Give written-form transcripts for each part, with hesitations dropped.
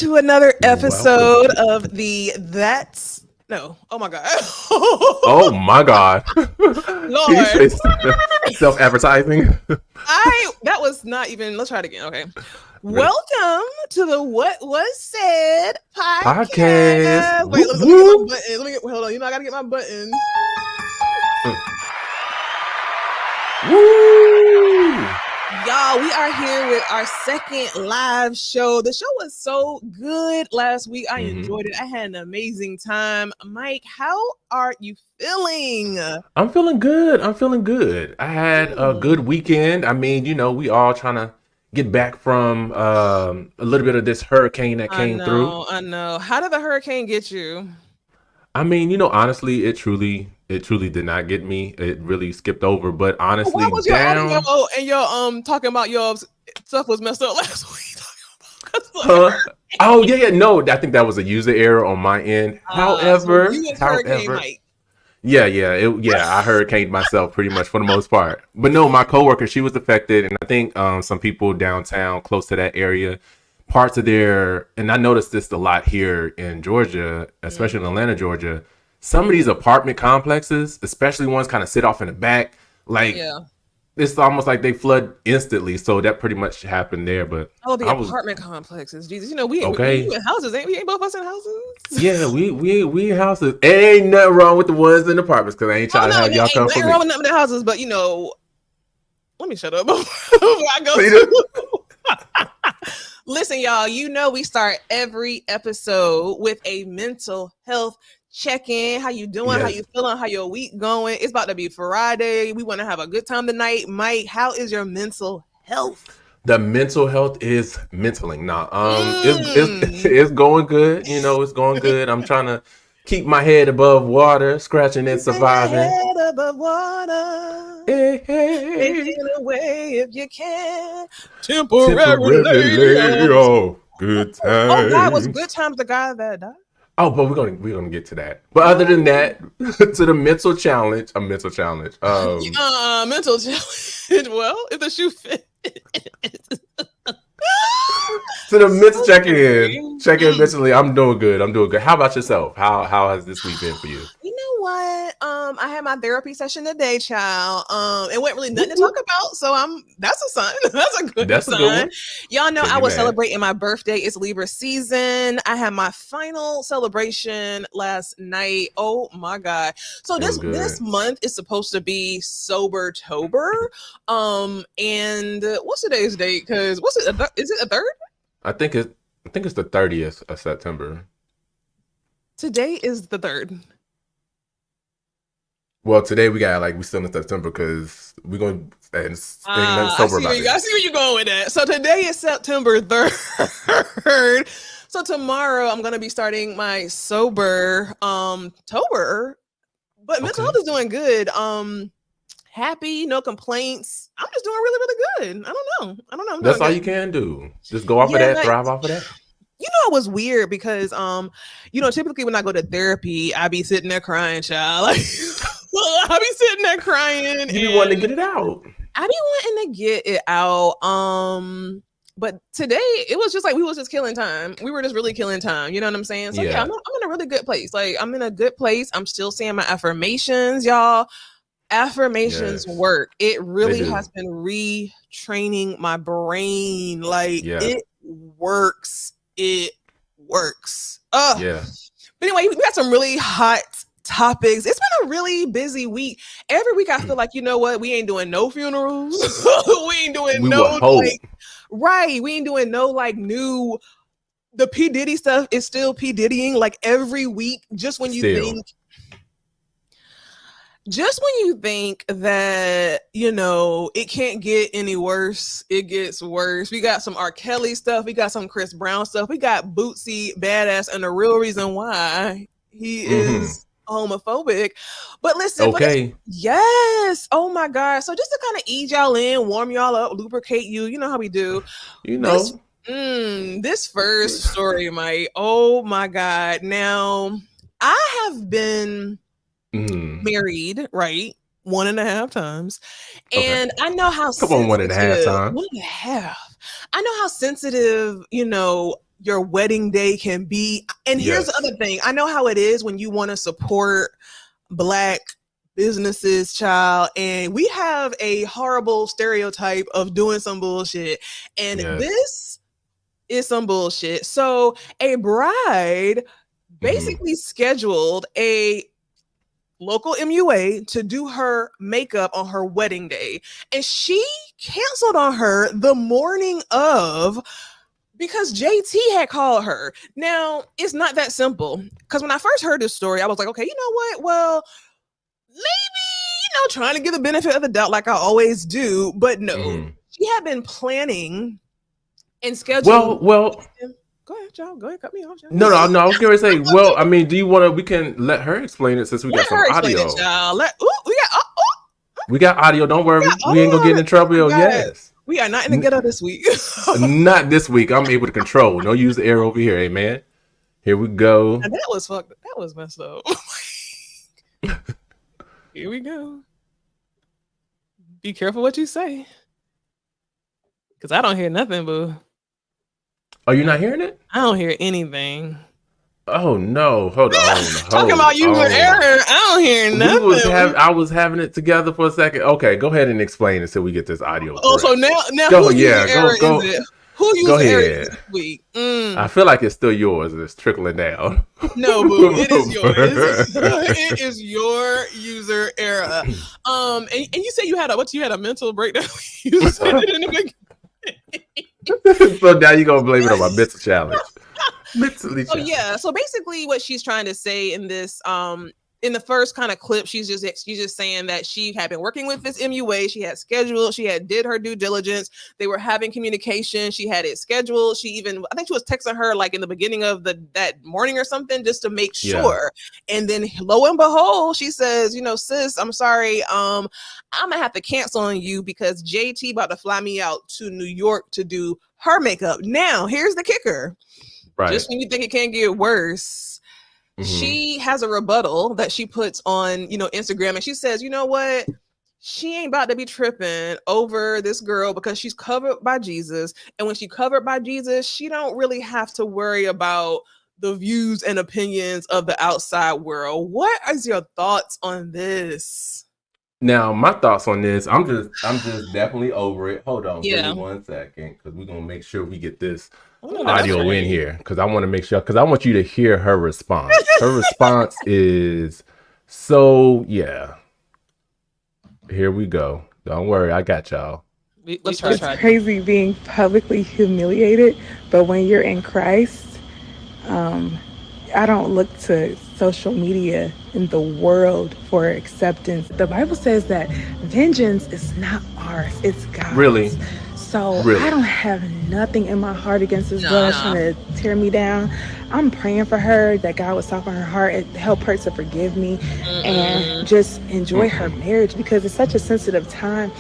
to another episode Welcome. of the That's No. Oh my God. Oh my God. Can you Lord. say self-advertising? That was not even, let's try it again. Okay. Welcome to the What Was Said Podcast. podcast. Wait, Whoop, let me get my whoop. button. Hold on. I gotta get my button. Woo. Y'all, we are here with our second live show. The show was so good last week. I enjoyed it. I had an amazing time. Mike, how are you feeling? I'm feeling good. I had a good weekend. I mean, we all trying to get back from a little bit of this hurricane that came through. I know. How did the hurricane get you? I mean, honestly, it truly did not get me. It really skipped over. But honestly, Why was your audio and your talking about your stuff was messed up last week? Huh? Oh yeah. No, I think that was a user error on my end. However, Mike. Yeah, I hurricaned myself pretty much for the most part. But no, my coworker, she was affected, and I think some people downtown close to that area, parts of their, and I noticed this a lot here in Georgia, especially in Atlanta, Georgia. Some of these apartment complexes, especially ones kind of sit off in the back, it's almost like they flood instantly. So that pretty much happened there. But apartment complexes, Jesus, we in houses, ain't we? Ain't both of us in houses? Yeah, we in houses. Ain't nothing wrong with the ones in the apartments because I ain't trying to have y'all come for me. Ain't wrong with nothing in the houses, but let me shut up before I go. Listen, y'all, we start every episode with a mental health check-in. How you doing? Yes. How you feeling? How your week going? It's about to be Friday. We want to have a good time tonight. Mike, how is your mental health? The mental health is mentaling now. It's going good. It's going good. I'm trying to keep my head above water, scratching and surviving. Head above water. Hey. Take it away if you can. Temporarily. Oh, good time. Oh God, was Good Times the guy that died? Oh, but we're gonna get to that. But other than that, to the mental challenge, mental challenge. Mental challenge. Well, if the shoe fits. To the mental check-in mentally. I'm doing good. How about yourself? How has this week been for you? You know what? I had my therapy session today, child. It wasn't really nothing to talk about, so that's a sign. That's a good sign. Y'all know I was celebrating my birthday. It's Libra season. I had my final celebration last night. Oh my God. So this month is supposed to be Sober-tober. And what's today's date? Because is it a third? I think it's the 30th of September. Today is the 3rd. Well, today we still in September because we're going to sober about it. I see where you're going with that. So today is September 3rd. So tomorrow I'm going to be starting my Sober-tober. But mental health is doing good. Happy, no complaints. I'm just doing really, really good. I don't know. That's all you can do. Just go off of that, thrive off of that. It was weird because, typically when I go to therapy, I be sitting there crying, child. I be sitting there crying. You be wanting to get it out. I be wanting to get it out. But today it was just like we was just killing time. We were just really killing time. You know what I'm saying? So I'm in a really good place. Like I'm in a good place. I'm still saying my affirmations, y'all. Affirmations work. It really has been retraining my brain. Like it works. It works. But anyway, we got some really hot topics. It's been a really busy week. Every week I feel like, you know what? We ain't doing no funerals. We ain't doing we ain't doing no new. The P. Diddy stuff is still P. Diddying every week. Just when you think that, it can't get any worse, it gets worse. We got some R. Kelly stuff. We got some Chris Brown stuff. We got Boosie badass and the real reason why he is homophobic. But listen, yes. Oh my God. So just to kind of ease y'all in, warm y'all up, lubricate you. You know how we do. This first story, Mike. Oh my God. Now, I have been married, right? 1.5 times. And I know how Come on, 1.5 times. 1.5. I know how sensitive, your wedding day can be. And here's the other thing. I know how it is when you want to support Black businesses, child, and we have a horrible stereotype of doing some bullshit. And this is some bullshit. So a bride basically scheduled a local MUA to do her makeup on her wedding day. And she canceled on her the morning of because JT had called her. Now, it's not that simple. Because when I first heard this story, I was like, okay, you know what? Well, maybe, trying to give the benefit of the doubt like I always do. But no, she had been planning and scheduling. Well. Go ahead, y'all. Go ahead, cut me off. Y'all. No. I was going to say, well, I mean, do you want to, we can let her explain it since we got some audio. We got audio. Don't worry. We ain't going to get in trouble. Yes. We are not in the ghetto this week. Not this week. I'm able to control. No use the air over here. Hey, man. Here we go. And that was fucked. That was messed up. Here we go. Be careful what you say. Because I don't hear nothing, boo. Oh, you're not hearing it? I don't hear anything. Oh no! Hold on. Talking about user error, I don't hear nothing. I was having it together for a second. Okay, go ahead and explain it until we get this audio. Oh, so now go, who user error is it? Who user error is this week? I feel like it's still yours. It's trickling down. No, boo, it is yours. It is your user error. And you said you had a mental breakdown. You said it in the beginning. So now you're gonna blame it on my mental challenge. So basically what she's trying to say in this in the first kind of clip, she's just saying that she had been working with this MUA. She had scheduled, she had did her due diligence. They were having communication. She had it scheduled. I think she was texting her like in the beginning of that morning or something just to make sure. And then lo and behold, she says, sis, I'm sorry. I'm gonna have to cancel on you because JT about to fly me out to New York to do her makeup. Now, here's the kicker. Right. Just when you think it can't get worse, she has a rebuttal that she puts on, Instagram, and she says, you know what? She ain't about to be tripping over this girl because she's covered by Jesus. And when she's covered by Jesus, she don't really have to worry about the views and opinions of the outside world. What is your thoughts on this? Now, my thoughts on this, I'm just definitely over it. Hold on, give me 1 second, because we're gonna make sure we get this audio in here, because I want to make sure, because I want you to hear her response. Her response is here we go. Don't worry, I got y'all. It's crazy being publicly humiliated, but when you're in Christ, I don't look to social media in the world for acceptance. The Bible says that vengeance is not ours, it's God's. Really? So I don't have nothing in my heart against this girl trying to tear me down. I'm praying for her that God would soften her heart and help her to forgive me and just enjoy her marriage, because it's such a sensitive time.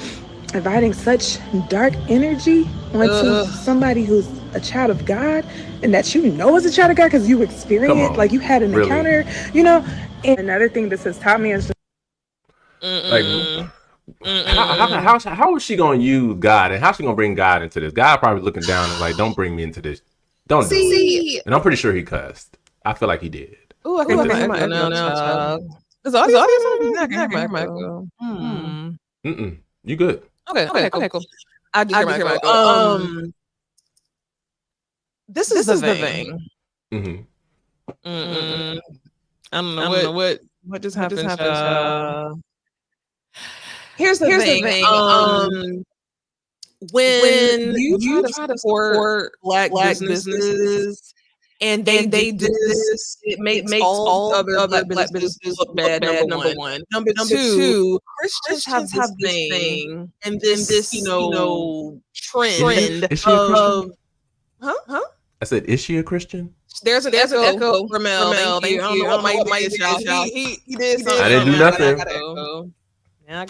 Inviting such dark energy onto somebody who's a child of God and that is a child of God because you experienced, like you had an encounter, And another thing this has taught me is just how is she going to use God, and how's she going to bring God into this? God probably looking down and like, don't bring me into this. Don't do it. And I'm pretty sure he cussed. I feel like he did. Oh, I feel like I might now. Is the audio? You good? Okay, cool. I do hear Michael. This is the thing. I don't know what just happened. Here's the thing. When you try to support black businesses and they do this, it makes all other black businesses look bad. Number one. Number two, Christians have this thing and this trend of I said, is she a Christian? There's an echo. Ramel, thank you. I don't know what he did something. I didn't do nothing.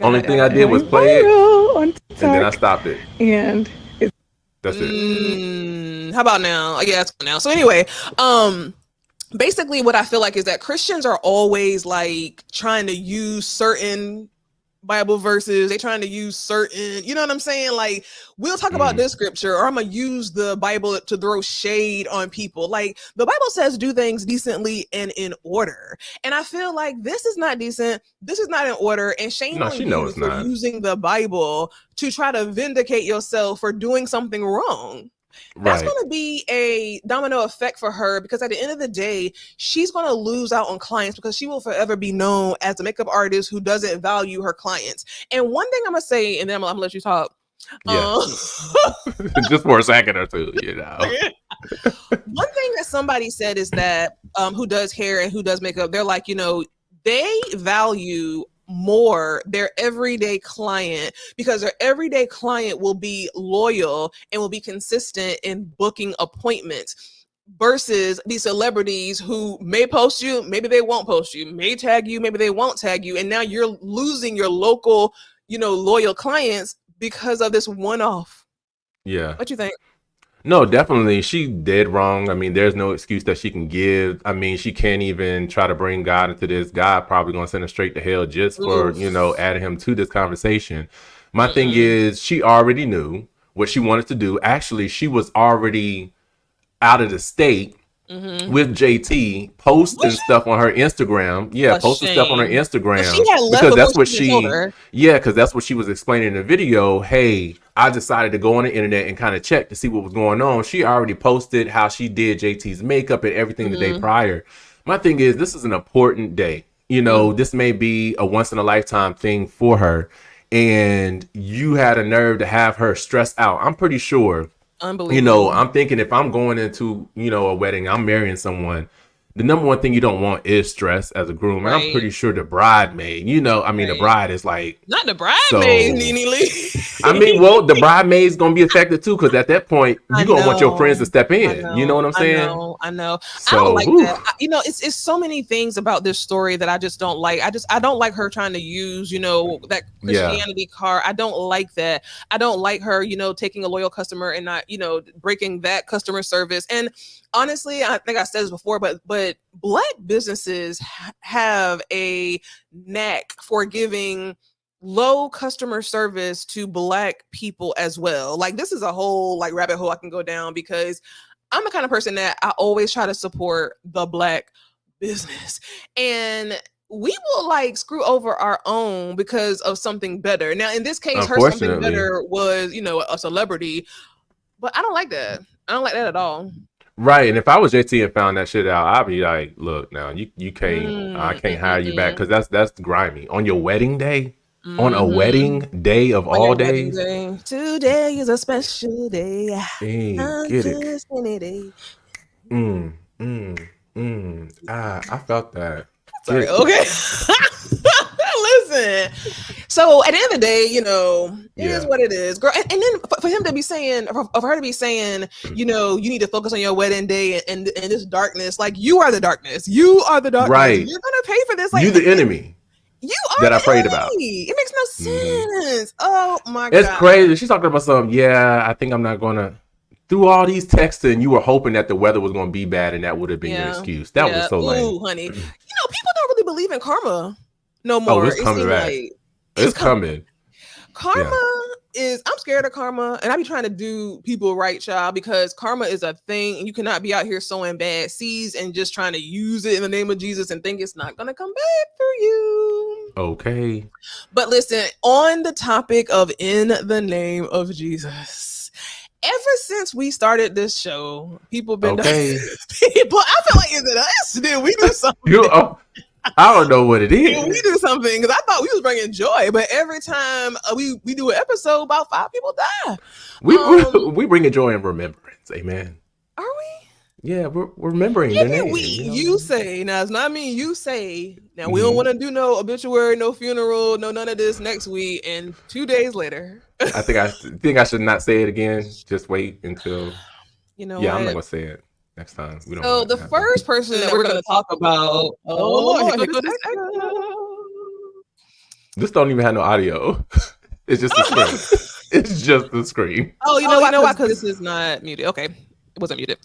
Only thing I did was play it, and then I stopped it. And that's it. How about now? Yeah, that's now. So anyway, basically what I feel like is that Christians are always like trying to use certain Bible verses. They trying to use certain, you know what I'm saying? Like, we'll talk about this scripture, or I'm gonna use the Bible to throw shade on people. Like, the Bible says do things decently and in order. And I feel like this is not decent. This is not in order. And shame on you for using the Bible to try to vindicate yourself for doing something wrong. That's going to be a domino effect for her, because at the end of the day, she's going to lose out on clients, because she will forever be known as a makeup artist who doesn't value her clients. And one thing I'm going to say, and then I'm going to let you talk. Yeah. Just for a second or two, you know. One thing that somebody said is that who does hair and who does makeup, they're like, you know, they value more their everyday client, because their everyday client will be loyal and will be consistent in booking appointments, versus these celebrities who may post you, maybe they won't post you, may tag you, maybe they won't tag you, and now you're losing your local, you know, loyal clients because of this one-off. Yeah. What you think? No, definitely. She did wrong. I mean, there's no excuse that she can give. I mean, she can't even try to bring God into this. God probably going to send her straight to hell just for, you know, adding him to this conversation. My thing is, she already knew what she wanted to do. Actually, she was already out of the state with JT, posting stuff on her Instagram. Yeah, posting stuff on her Instagram. She had left because that's what because that's what she was explaining in the video. Hey, I decided to go on the internet and kind of check to see what was going on. She already posted how she did JT's makeup and everything the day prior. My thing is, this is an important day. You know, this may be a once in a lifetime thing for her. And you had a nerve to have her stressed out. I'm pretty sure. Unbelievable. You know, I'm thinking if I'm going into, you know, a wedding, I'm marrying someone, the number one thing you don't want is stress as a groom. And I'm pretty sure the bridemaid, you know, I mean, the bride is like... Not the bridemaid, Nene Lee. I mean, well, the bridemaid's going to be affected too, because at that point, you're going to want your friends to step in. You know what I'm saying? I know. So, I don't like that. You know, it's so many things about this story that I just don't like. I don't like her trying to use, you know, that Christianity card. I don't like that. I don't like her, you know, taking a loyal customer and not, you know, breaking that customer service. And honestly, I think I said this before, but Black businesses have a knack for giving low customer service to Black people as well. Like, this is a whole like rabbit hole I can go down, because I'm the kind of person that I always try to support the Black business, and we will like screw over our own because of something better. Now, in this case, her something better was, you know, a celebrity, but I don't like that. I don't like that at all. Right, and if I was JT and found that shit out, I'd be like, "Look, now you can't, I can't hire you back, because that's grimy on your wedding day, on a wedding day of all days. Today is a special day. Hey, get it? I felt that. Sorry. Okay. Listen. So at the end of the day, you know, it is what it is, girl. And then for him to be saying, for her to be saying, you know, you need to focus on your wedding day and this darkness. Like, you are the darkness. You are the darkness. Right. You're gonna pay for this. Like, you the enemy. You are that I prayed about. It makes no sense. Oh my God. It's crazy. She's talking about something. Yeah, I think I'm not gonna. Through all these texts, and you were hoping that the weather was going to be bad, and that would have been your excuse. That was so lame. Ooh, honey. You know, people don't really believe in karma no more. Oh, it's coming back. Like, it's coming. Karma is, I'm scared of karma, and I be trying to do people right, child, because karma is a thing, and you cannot be out here sowing bad seeds and just trying to use it in the name of Jesus and think it's not going to come back for you. Okay. But listen, on the topic of in the name of Jesus, ever since we started this show, people been people. I feel like, is it us? Did we do something? I don't know what it is. Did we do something? Because I thought we was bringing joy, but every time we do an episode, about 5 people die. We bring joy and remembrance. Amen. Are we? Yeah, we're remembering their name. You say, now it's not me, you say, now we don't want to do no obituary, no funeral, no none of this next week, and 2 days later. I think I should not say it again. Just wait until, you know. Yeah, I'm not gonna say it next time. We don't. So the first person that we're gonna talk about. This don't even have no audio. It's just a screen. It's just the screen. Oh, you know why? Because this is not muted. Okay. It wasn't muted.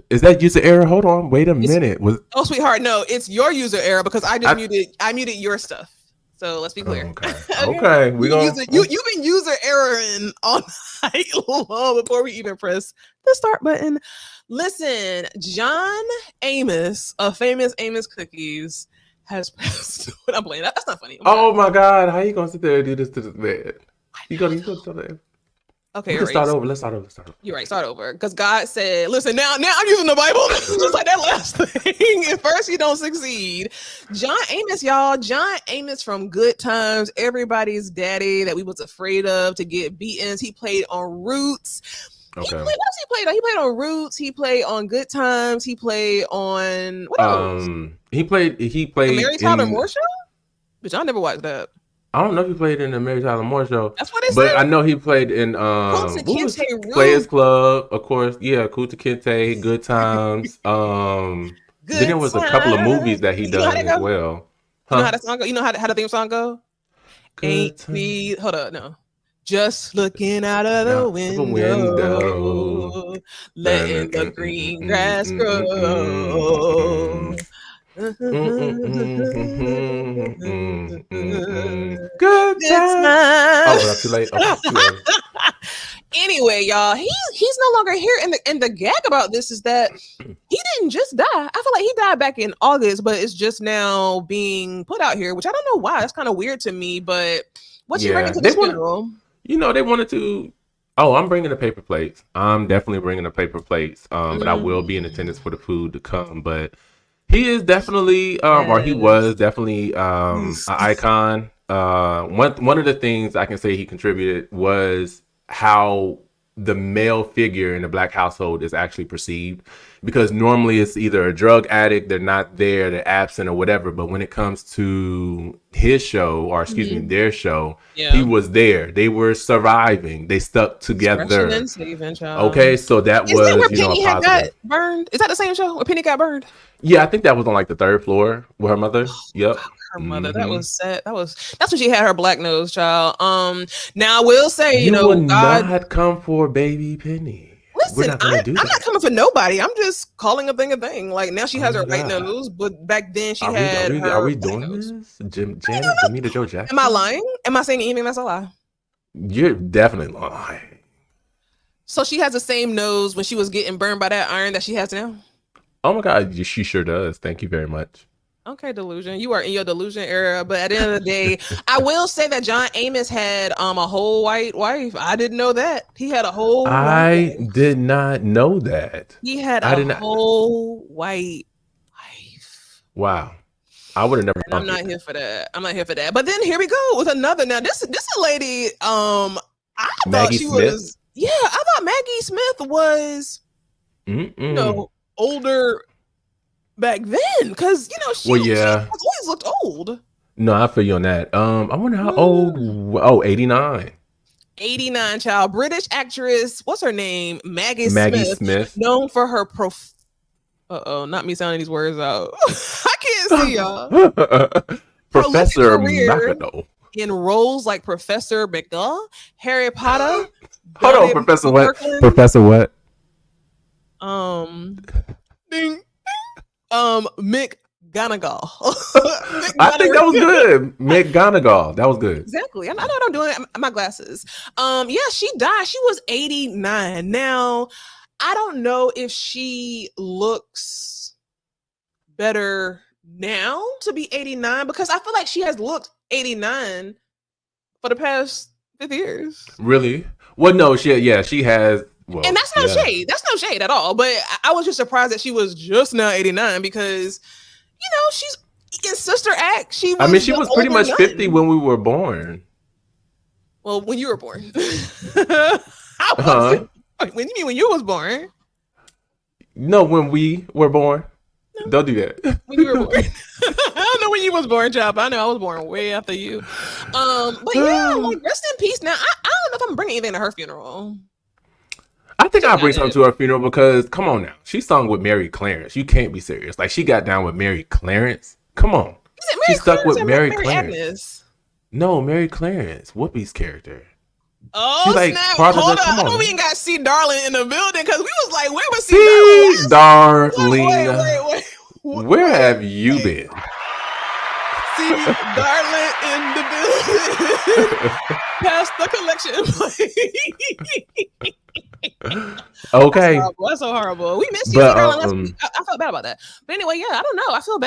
Is that user error? Hold on, wait a minute. Oh, sweetheart, no, it's your user error, because I muted your stuff. So let's be clear. Okay. You've been user erroring all night long before we even press the start button. Listen, John Amos of Famous Amos Cookies has passed. I'm playing. That's not funny. Oh my God! How you gonna sit there and do this to this man? You gonna start there. Okay, we can start over. Let's start over. You're right. Start over. Because God said, listen, now I'm using the Bible. Just like that last thing. At first, you don't succeed. John Amos, y'all. John Amos from Good Times. Everybody's daddy that we was afraid of to get beatings. He played on Roots. Okay. What else he played on? He played on Roots. He played on Good Times. He played on what else? He played the Mary Tyler Moore Show? But y'all never watched that. I don't know if he played in the Mary Tyler Moore Show. That's what it said. But I know he played in Players Club, of course. Yeah, Kunta Kinte, Good Times. Then there was a couple of movies that he done as well. Huh? You know how that song go? You know how the theme song go? Hold up, no. Just looking out of the window, letting the green grass grow. Good time. Oh, that's too late. Anyway, y'all, he's no longer here, and the gag about this is that he didn't just die. I feel like he died back in August, but it's just now being put out here, which I don't know why. That's kind of weird to me. But what you bringing to the funeral? They wanted to. Oh, I'm bringing the paper plates. I'm definitely bringing the paper plates. But I will be in attendance for the food to come. But he is definitely, or he was definitely an icon. One of the things I can say he contributed was how the male figure in a Black household is actually perceived, because normally it's either a drug addict, they're not there, they're absent or whatever. But when it comes to his show, or excuse me, their show, he was there. They were surviving. They stuck together. Okay, so that was where Penny had got burned. Is that the same show where Penny got burned? Yeah, I think that was on like the third floor with her mother. Yep. Her mother. That was sad. That's when she had her black nose, child. Now I will say, you will not come for baby Penny. Listen, I'm not coming for nobody. I'm just calling a thing a thing. Like now she has her white nose, but back then she had. Are we doing this? Janet, Jamita, Joe Jackson. Am I lying? Am I saying anything that's a lie? You're definitely lying. So she has the same nose when she was getting burned by that iron that she has now? Oh my God, she sure does. Thank you very much. Okay, delusion. You are in your delusion era, but at the end of the day, I will say that John Amos had a whole white wife. I didn't know that. He had a whole I did not know that. He had a whole white wife. Wow. I would have never. I'm not here for that. But then here we go with another. Now this a lady. I thought she was. Yeah, I thought Maggie Smith was. Older back then, because she always looked old. No, I feel you on that. I wonder how old. 89. 89, child. British actress. What's her name? Maggie Smith. Known for her not me sounding these words out. I can't see y'all. Professor McGonagall. In roles like Professor McGonagall, Harry Potter. Hold on, Professor what? Professor what? McGonagall. I think that was good. McGonagall. That was good. Exactly. I know what I'm doing. My glasses. She died. She was 89. Now, I don't know if she looks better now to be 89, because I feel like she has looked 89 for the past 50 years. Really? Well, no, she has. Well, and that's no shade. That's no shade at all. But I was just surprised that she was just now 89, because, she's in Sister Act. She was pretty much 50 when we were born. Well, when you were born. When you mean when you was born? No, when we were born. No. Don't do that. When you were born. I don't know when you was born, child. I know I was born way after you. But rest in peace. Now, I don't know if I'm bringing anything to her funeral. I think I'll bring something to her funeral, because come on now, she sung with Mary Clarence. You can't be serious. Like, she got down with Mary Clarence. Come on. She stuck with Mary Clarence. Agnes? No, Mary Clarence, Whoopi's character. Oh, she's like, snap. Hold on. I know we ain't got C. Darling in the building, because we was like, where was C. Darling? Wait. Where have you been? see Garland in the building. Pass the collection. Okay. That's so horrible. We missed you, Garland, last week. I felt bad about that. But anyway, yeah, I don't know. I feel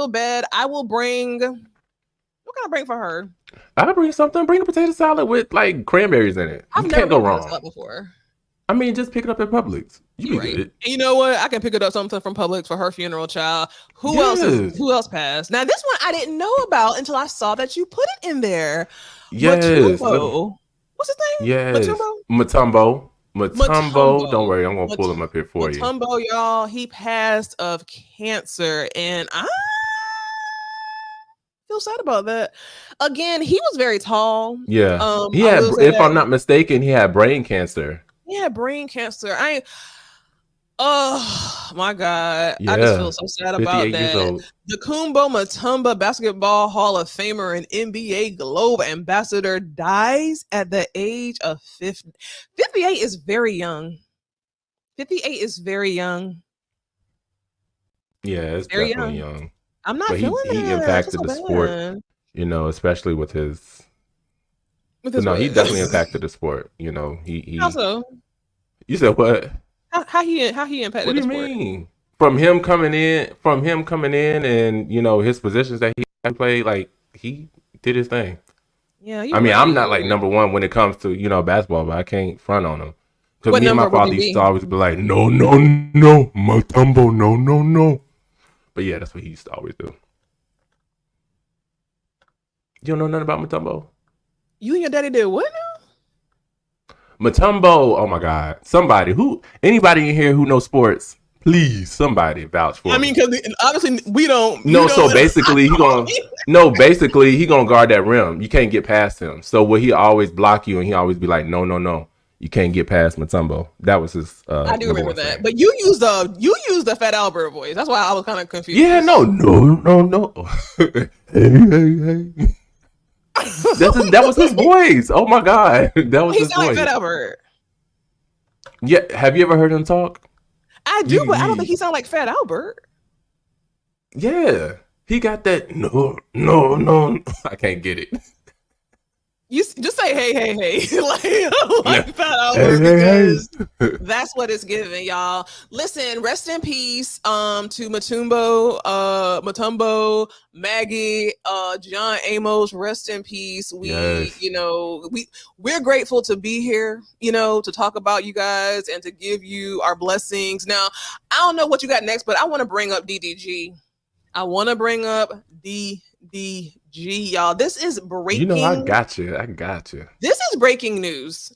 bad. I will bring. What can I bring for her? I'll bring something. Bring a potato salad with like cranberries in it. You can't go wrong. Before. I mean, just pick it up at Publix. You're right. And you know what? I can pick it up something from Publix for her funeral, child. Who else passed? Now, this one I didn't know about until I saw that you put it in there. Yes. Matumbo. What's his name? Yes. Matumbo. Don't worry, I'm gonna pull him up here for you. Matumbo, y'all. He passed of cancer, and I feel sad about that. Again, he was very tall. Yeah. If I'm not mistaken, he had brain cancer. Yeah, brain cancer. Oh my God. Yeah. I just feel so sad about that. The Kumbo Matumba Basketball Hall of Famer and NBA Globe Ambassador dies at the age of 50. 58 is very young. 58 is very young. Yeah, it's very definitely young. I'm not feeling it. He impacted the sport, you know, especially with his. He definitely impacted the sport. You know, he. Also, you said what? How he impacted? What do you mean? From him coming in, and you know his positions that he played, like he did his thing. Yeah, I mean, I'm not like number one when it comes to basketball, but I can't front on him because me and my father used to always be like, no, Matumbo, no. But yeah, that's what he used to always do. You don't know nothing about Matumbo? You and your daddy did what now? Matumbo, oh my God. Anybody in here who knows sports, please, somebody vouch for me. I mean, because obviously we don't. No, so basically he gonna guard that rim. You can't get past him. So will he always block you and he always be like, no. You can't get past Matumbo. That was his I do remember that. But you used the Fat Albert voice. That's why I was kind of confused. Yeah, no. Hey. That was his voice. Oh my God, that was his voice. Like Fat Albert. Yeah, have you ever heard him talk? I do, but I don't think he sounds like Fat Albert. Yeah, he got that. No, I can't get it. You just say hey, like Fat Albert, because that's what it's giving, y'all. Listen, rest in peace to Matumbo, Maggie, John Amos. Rest in peace. We're grateful to be here, to talk about you guys and to give you our blessings. Now, I don't know what you got next, but I want to bring up DDG. I want to bring up DDG, y'all. This is breaking. I got you. This is breaking news.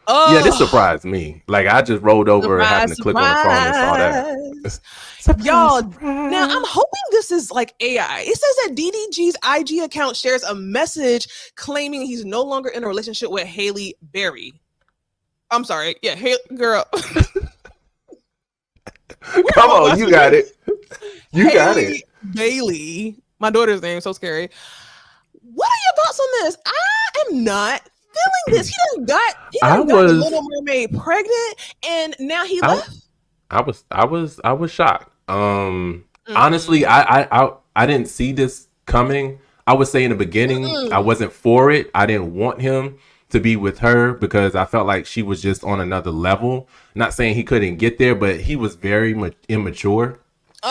Yeah, this surprised me. Like I just rolled over having to click on the phone and saw that. Y'all, now I'm hoping this is like AI. It says that DDG's IG account shares a message claiming he's no longer in a relationship with Haley Berry. I'm sorry. Yeah, girl. Come on, you got it. Got it. Bailey, my daughter's name, so scary. What are your thoughts on this? I am not feeling this. He done got the Little Mermaid pregnant, and now he left. I was shocked. Honestly, I didn't see this coming. I would say in the beginning, I wasn't for it. I didn't want him to be with her because I felt like she was just on another level. Not saying he couldn't get there, but he was very immature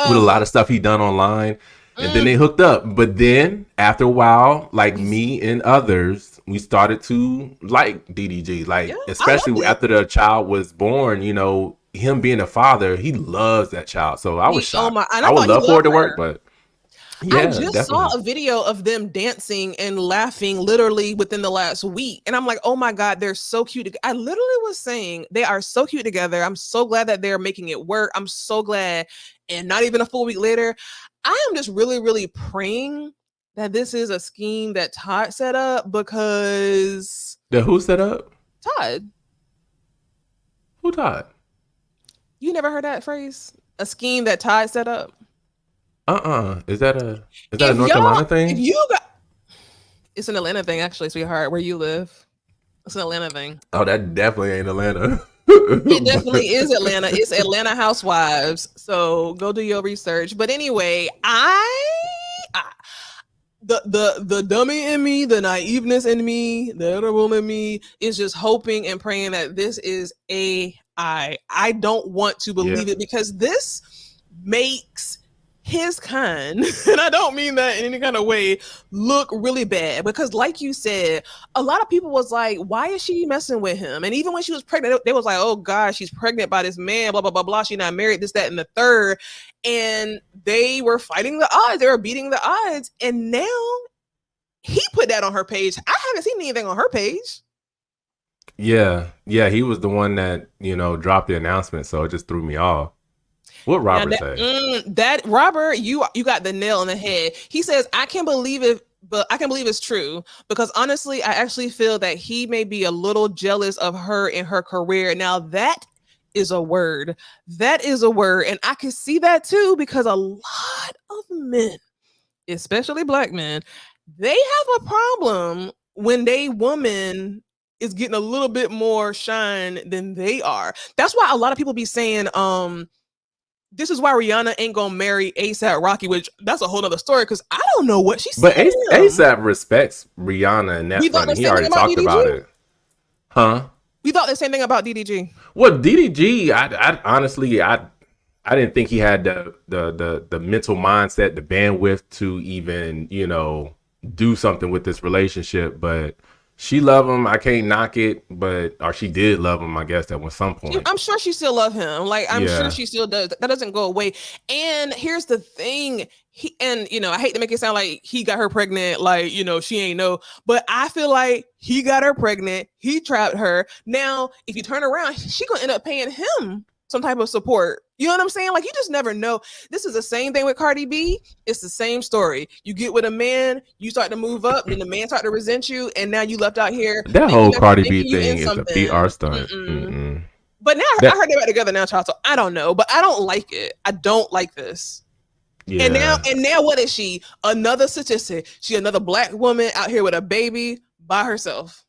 with a lot of stuff he done online. And then they hooked up. But then after a while, like me and others, we started to like DDG. Especially after the child was born, him being a father, he loves that child. So I was shocked. I would love for it to work, but yeah, I just saw a video of them dancing and laughing literally within the last week. And I'm like, oh my God, they're so cute. I literally was saying they are so cute together. I'm so glad that they're making it work. I'm so glad. And not even a full week later, I am just really, really praying that this is a scheme that Todd set up because... Who set up? Todd. Who Todd? You never heard that phrase? A scheme that Todd set up? Is that a North Carolina thing? It's an Atlanta thing, actually, sweetheart, where you live. It's an Atlanta thing. Oh, that definitely ain't Atlanta. It definitely is Atlanta. It's Atlanta Housewives. So go do your research. But anyway, the dummy in me, the naiveness in me, the edible in me is just hoping and praying that this is AI. I don't want to believe it because this makes his kind, and I don't mean that in any kind of way, look really bad. Because like you said, a lot of people was like, why is she messing with him? And even when she was pregnant, they was like, oh God, she's pregnant by this man, blah, blah, blah, blah. She's not married, this, that, and the third. And they were fighting the odds. They were beating the odds. And now he put that on her page. I haven't seen anything on her page. Yeah. He was the one that, dropped the announcement. So it just threw me off. What Robert say? That Robert, you got the nail on the head. He says, I can't believe it, but I can believe it's true because honestly, I actually feel that he may be a little jealous of her in her career. Now that is a word. That is a word. And I can see that too, because a lot of men, especially black men, they have a problem when they woman is getting a little bit more shine than they are. That's why a lot of people be saying, this is why Rihanna ain't gonna marry ASAP Rocky, which that's a whole nother story because I don't know what she's saying. But ASAP respects Rihanna and that front. He already talked about it. Huh? We thought the same thing about DDG. Well, DDG, I honestly, I didn't think he had the mental mindset, the bandwidth to even, do something with this relationship. But she loved him. I can't knock it, or she did love him, I guess, at some point. I'm sure she still loves him. Like, I'm sure she still does. That doesn't go away. And here's the thing. I hate to make it sound like he got her pregnant, like, she ain't know. But I feel like he got her pregnant. He trapped her. Now, if you turn around, she gonna end up paying him some type of support. You know what I'm saying? Like, you just never know. This is the same thing with Cardi B. It's the same story. You get with a man, you start to move up, then the man start to resent you, and now you left out here. That whole Cardi B thing is a PR stunt. But now I heard they're back together now, child. So I don't know, but I don't like it. I don't like this. Yeah. And now what is she? Another statistic. She another black woman out here with a baby by herself.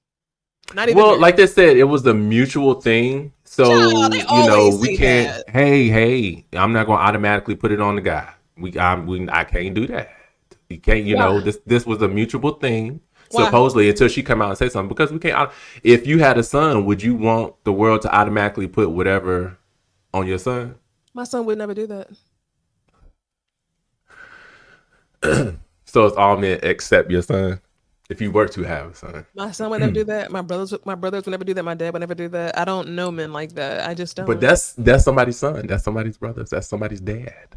Not even married. Like they said, it was the mutual thing. So, we can't, hey, I'm not going to automatically put it on the guy. I can't do that. You can't, this was a mutual thing. Why? Supposedly, until she come out and say something, because we can't. If you had a son, would you want the world to automatically put whatever on your son? My son would never do that. So it's all men except your son. If you were to have a son, my son would never do that. My brothers would never do that. My dad would never do that. I don't know men like that. I just don't. But that's somebody's son. That's somebody's brothers. That's somebody's dad.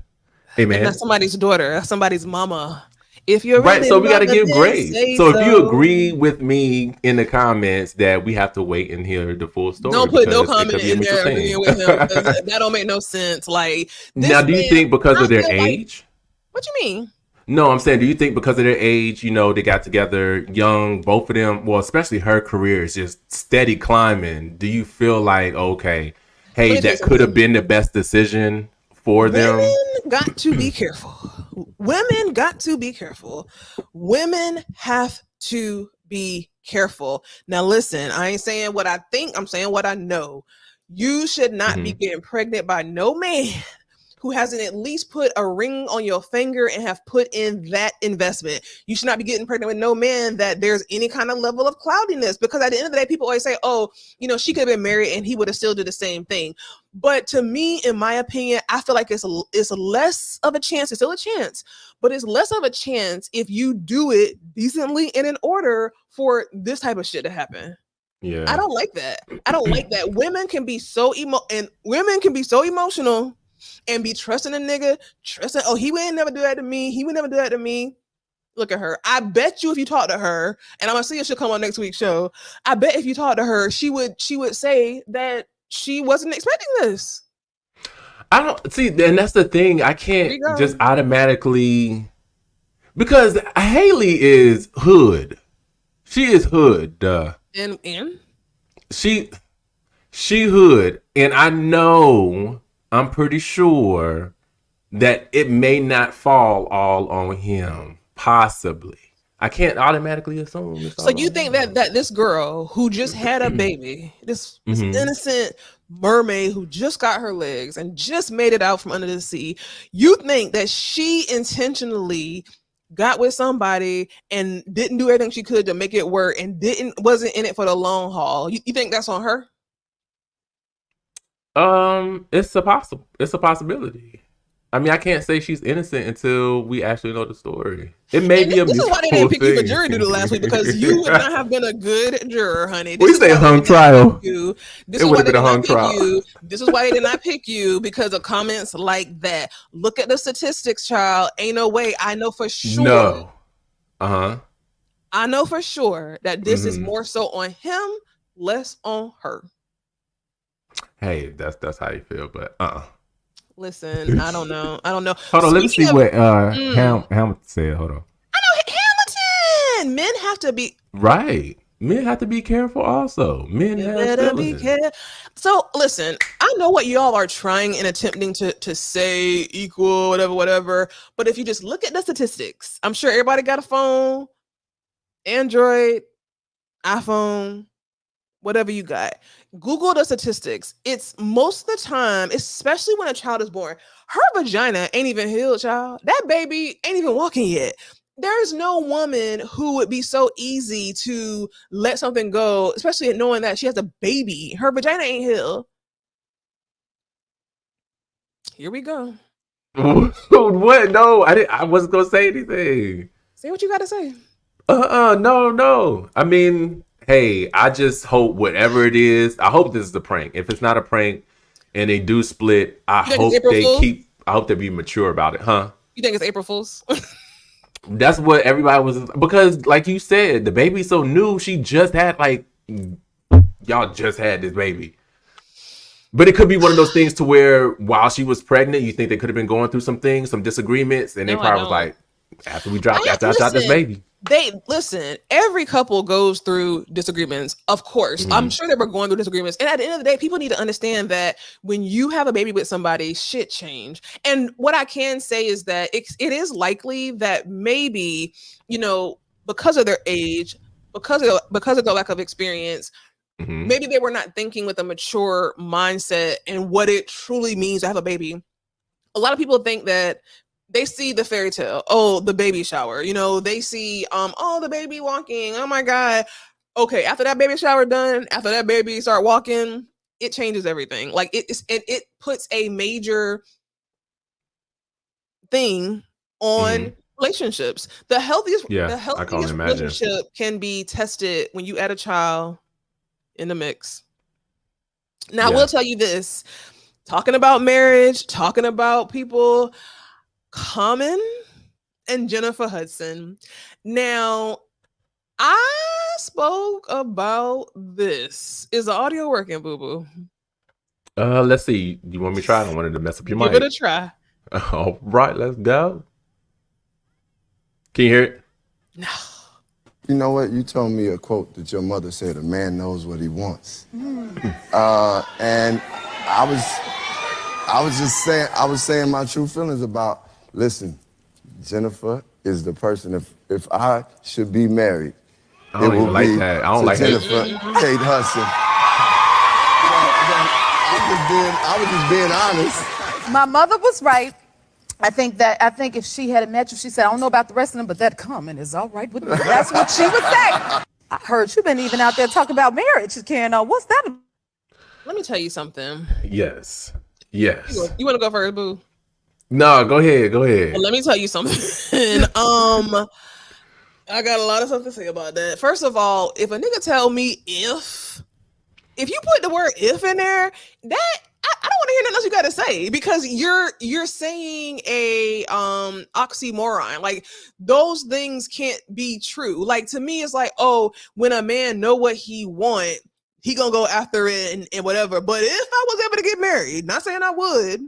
Hey man, that's somebody's daughter. That's somebody's mama. If you're right, so we got to give grace. So if you agree with me in the comments that we have to wait and hear the full story, don't put no comment in there with him. That don't make no sense. Like, now, do you think because of their age? What you mean? No, I'm saying, do you think because of their age, they got together young, both of them, well, especially her career is just steady climbing. Do you feel like, okay, hey, that could have been the best decision for them? Women got to be careful. Women got to be careful. Women have to be careful. Now, listen, I ain't saying what I think. I'm saying what I know. You should not be getting pregnant by no man who hasn't at least put a ring on your finger and have put in that investment. You should not be getting pregnant with no man that there's any kind of level of cloudiness, because at the end of the day, people always say, oh, she could have been married and he would have still did the same thing. But to me, in my opinion, I feel like it's less of a chance. It's still a chance, but it's less of a chance if you do it decently and in order for this type of shit to happen. Yeah. I don't like that. I don't like that. Women can be so emotional and be trusting a nigga, oh, he would never do that to me. He would never do that to me. Look at her. I bet you if you talk to her, and I'm gonna see if she'll come on next week's show, I bet if you talk to her, she would say that she wasn't expecting this. I don't see, and that's the thing. I can't just automatically, because Haley is hood. She is hood. And she hood, and I know. I'm pretty sure that it may not fall all on him. Possibly. I can't automatically assume. So you think that this girl who just had a baby, this innocent mermaid who just got her legs and just made it out from under the sea, you think that she intentionally got with somebody and didn't do everything she could to make it work and wasn't in it for the long haul. You think that's on her? It's a possibility. I mean, I can't say she's innocent until we actually know the story. It may be a mutual thing. This is why they didn't pick you for jury duty last week, because you would not have been a good juror, honey. We say hung trial. This would have been a hung trial. This is why they did not pick you, because of comments like that. Look at the statistics, child. Ain't no way. I know for sure. No. I know for sure that this is more so on him, less on her. Hey, that's how you feel, but Listen, I don't know. Hold on, let me see what Hamilton said. Hold on. I know Hamilton. Men have to be right. Men have to be careful also. Men have to be careful. So listen, I know what y'all are trying and attempting to say, equal, whatever. But if you just look at the statistics, I'm sure everybody got a phone, Android, iPhone, whatever you got. Google the statistics. It's most of the time, especially when a child is born, her vagina ain't even healed, child. That baby ain't even walking yet. There's no woman who would be so easy to let something go, especially knowing that she has a baby. Her vagina ain't healed. Here we go. What? No, I wasn't gonna say anything. Say what you gotta say. No. I mean, hey, I just hope whatever it is, I hope this is a prank. If it's not a prank and they do split, I hope they be mature about it, huh? You think it's April Fool's? That's what everybody was, because like you said, the baby's so new. She just had y'all just had this baby. But it could be one of those things to where while she was pregnant, you think they could have been going through some things, some disagreements, and they probably was like, after I dropped this baby. Every couple goes through disagreements, of course. I'm sure they were going through disagreements. And at the end of the day, people need to understand that when you have a baby with somebody, shit change. And what I can say is that it is likely that maybe, because of their age, because of their lack of experience, maybe they were not thinking with a mature mindset and what it truly means to have a baby. A lot of people think that they see the fairy tale, the baby shower, they see, the baby walking, oh my God. Okay, after that baby shower done, after that baby start walking, it changes everything. Like it puts a major thing on relationships. The healthiest relationship can be tested when you add a child in the mix. Now, I will tell you this, talking about marriage, talking about people, Common and Jennifer Hudson. Now, I spoke about this. Is the audio working, boo-boo? Let's see. You want me to try? I don't want it to mess up your mic. Give it a try. All right, let's go. Can you hear it? No. You know what? You told me a quote that your mother said, "A man knows what he wants." And I was saying my true feelings about. Listen, Jennifer is the person. If I should be married, I don't even like that. I don't like Jennifer Kate Hudson. I was just being honest. My mother was right. I think if she had met you, she said, "I don't know about the rest of them, but that comment is all right with me." That's what she would say. I heard you've been even out there talking about marriage, Karen. What's that? Let me tell you something. Yes. You want to go first, boo? No, go ahead. Well, let me tell you something. I got a lot of stuff to say about that. First of all, if a nigga tell me if you put the word if in there, that I don't want to hear nothing else you got to say, because you're saying a oxymoron. Like, those things can't be true. Like, to me, it's like, when a man know what he want, he gonna go after it and whatever. But if I was ever to get married, not saying I would,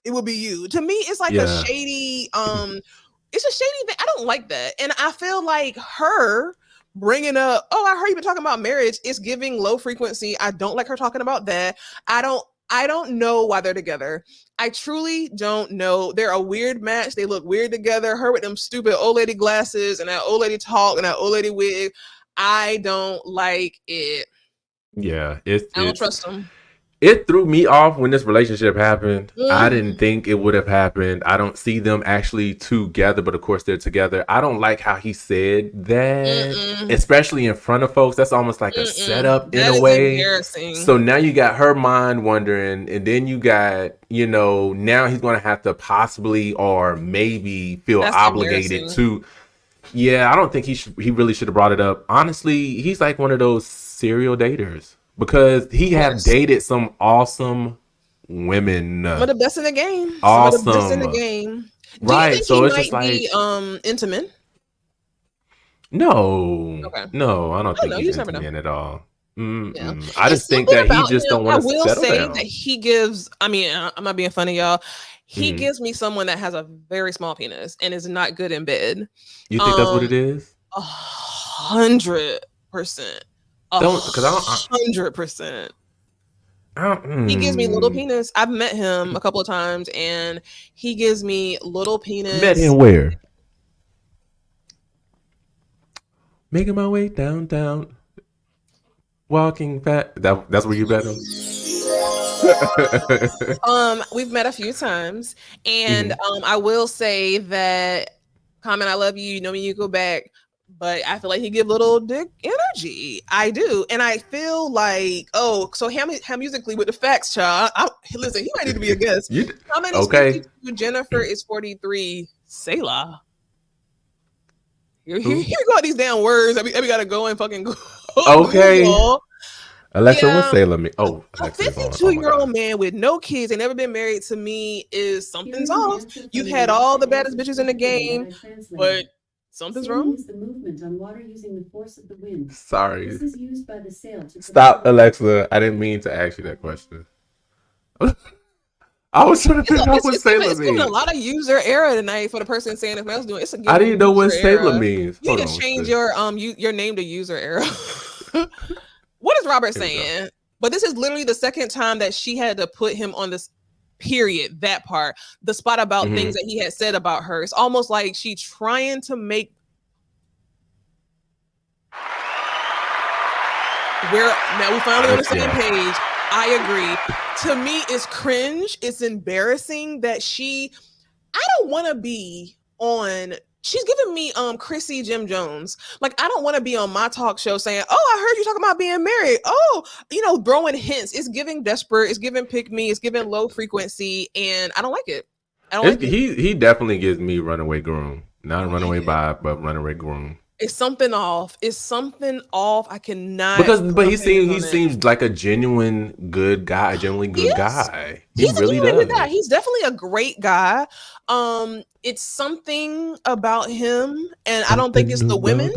it would be you. To me, it's like a shady, it's a shady thing. I don't like that. And I feel like her bringing up, I heard you been talking about marriage, it's giving low frequency. I don't like her talking about that. I don't know why they're together. I truly don't know. They're a weird match. They look weird together. Her with them stupid old lady glasses and that old lady talk and that old lady wig. I don't like it. Yeah. I don't trust them. it threw me off when this relationship happened. I didn't think it would have happened. I don't see them actually together, but of course they're together. I don't like how he said that, especially in front of folks. That's almost like a setup in a way. Embarrassing. So now you got her mind wondering, and then you got, now he's going to have to possibly or maybe feel obligated to. Yeah, I don't think he really should have brought it up. Honestly, he's like one of those serial daters. Because he have dated some awesome women. Some of the best in the game. Awesome. Some of the best in the game. Right. Do you think so he it's might just like be intimate? No. Okay. No, I don't think he's intimate at all. Yeah. I just think that he just don't want to settle down. I will say that he gives, I'm not being funny, y'all. He gives me someone that has a very small penis and is not good in bed. You think that's what it is? 100%. Don't, because I 100%. He gives me little penis. I've met him a couple of times, and he gives me little penis. Met him where? Making my way downtown, walking fat. That's where you met him. We've met a few times, and I will say that, Common, I love you. You know me, you go back. But I feel like he give little dick energy. I do. And I feel like, so Ham Musically with the facts, child. Listen, he might need to be a guest. Common is 52, Jennifer is 43. Selah. Here we go these damn words. We gotta go and fucking go. Okay. Alexa, what's Selah mean? Oh, a 52-year-old man with no kids and never been married, to me is something's off. You had all the baddest bitches in the game, but something's wrong. The movement on water using the force of the wind. Sorry. This is used by the sail to stop, Alexa. I didn't mean to ask you that question. I was trying to figure out what Selah means. It's giving a lot of user error tonight for the person saying if I was doing it. I didn't know what Selah means. You need to change your name to user error. What is Robert saying? But this is literally the second time that she had to put him on this. Period. That part, the spot about things that he had said about her. It's almost like she trying to make now we finally on the same page. I agree. To me, it's cringe. It's embarrassing that I don't want to be on. She's giving me Chrissy Jim Jones. Like, I don't want to be on my talk show saying, I heard you talking about being married. Throwing hints. It's giving desperate. It's giving pick me. It's giving low frequency. And I don't like it. He definitely gives me runaway groom. Not runaway vibe, but runaway groom. It's something off. I cannot. But he seems like a genuine good guy, a genuinely good guy. He really does. Guy. He's definitely a great guy. It's something about him, and I don't think it's the women.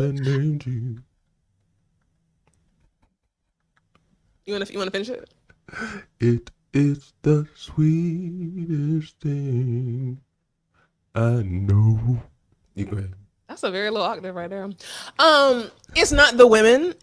You want to finish it? It is the sweetest thing I know. You go ahead. That's a very low octave right there. It's not the women.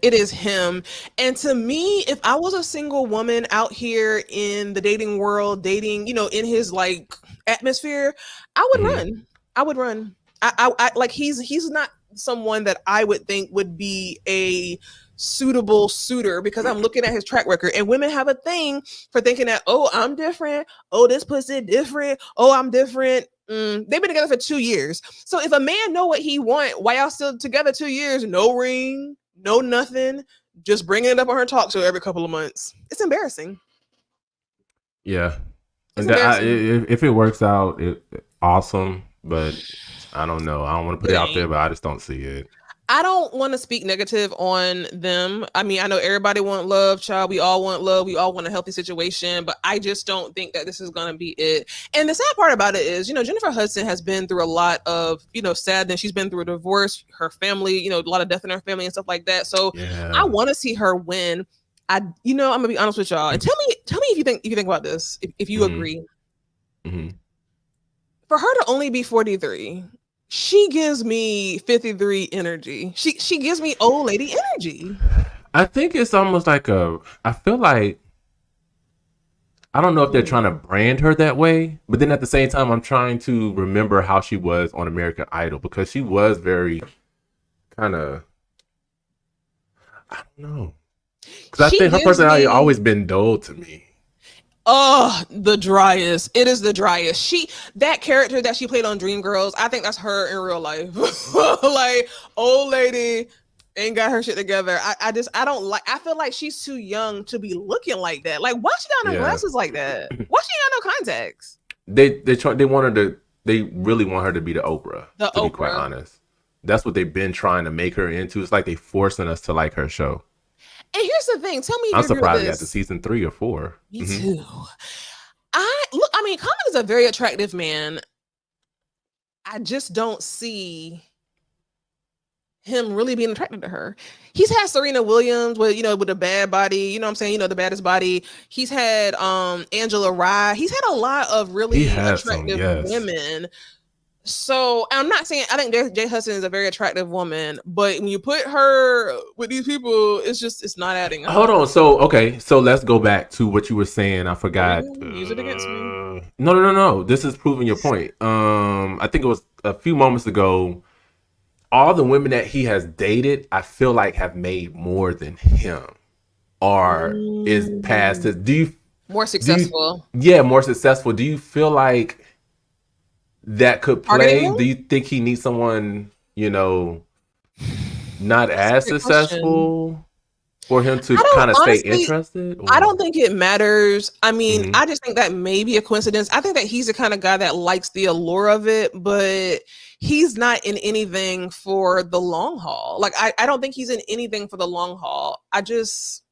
It is him. And to me, if I was a single woman out here in the dating world, dating, in his like atmosphere, I would run. I would run. I like he's not someone that I would think would be a suitable suitor because I'm looking at his track record, and women have a thing for thinking that, I'm different. This pussy different. I'm different. They've been together for 2 years. So if a man know what he want, why y'all still together 2 years? No ring, no nothing, just bringing it up on her talk show every couple of months. It's embarrassing. Yeah. If it works out, awesome. But I don't know. I don't want to put it out there, but I just don't see it. I don't want to speak negative on them. I mean, I know everybody want love, child. We all want love. We all want a healthy situation, but I just don't think that this is going to be it. And the sad part about it is, Jennifer Hudson has been through a lot of, sadness. She's been through a divorce, her family, a lot of death in her family and stuff like that. So I want to see her win. I'm gonna be honest with y'all, and tell me if you think about this, if you agree. For her to only be 43. She gives me 53 energy. She gives me old lady energy. I think it's almost like I feel like, I don't know if they're trying to brand her that way, but then at the same time, I'm trying to remember how she was on American Idol, because she was very kind of, I don't know. Because I She think her gives personality me always been dull to me. oh, the driest. It is the driest. That character that she played on Dreamgirls, I think that's her in real life. Like, old lady ain't got her shit together. I don't like, I feel like she's too young to be looking like that. Like, why she got no Yeah. glasses like that? Why she got no contacts? They really want her to be the Oprah, to be quite honest. That's what they've been trying to make her into. It's like they forcing us to like her show. And here's the thing. Tell me if I'm you agree with surprised this. at the season 3 or 4. Me too. I mean, Common is a very attractive man. I just don't see him really being attracted to her. He's had Serena Williams with a bad body, you know what I'm saying, the baddest body. He's had Angela Rye. He's had a lot of really attractive women. So I'm not saying I think Jay Hudson is a very attractive woman, but when you put her with these people, it's not adding up. Hold on. So let's go back to what you were saying. I forgot. Use it against me. No. This is proving your point. I think it was a few moments ago. All the women that he has dated, I feel like have made more than him, or is past his. More successful? More successful. Do you feel like that could play? Do you think he needs someone, not as successful for him to kind of stay interested? I don't think it matters. I mean, I just think that may be a coincidence. I think that he's the kind of guy that likes the allure of it, but he's not in anything for the long haul. Like, I don't think he's in anything for the long haul. I just...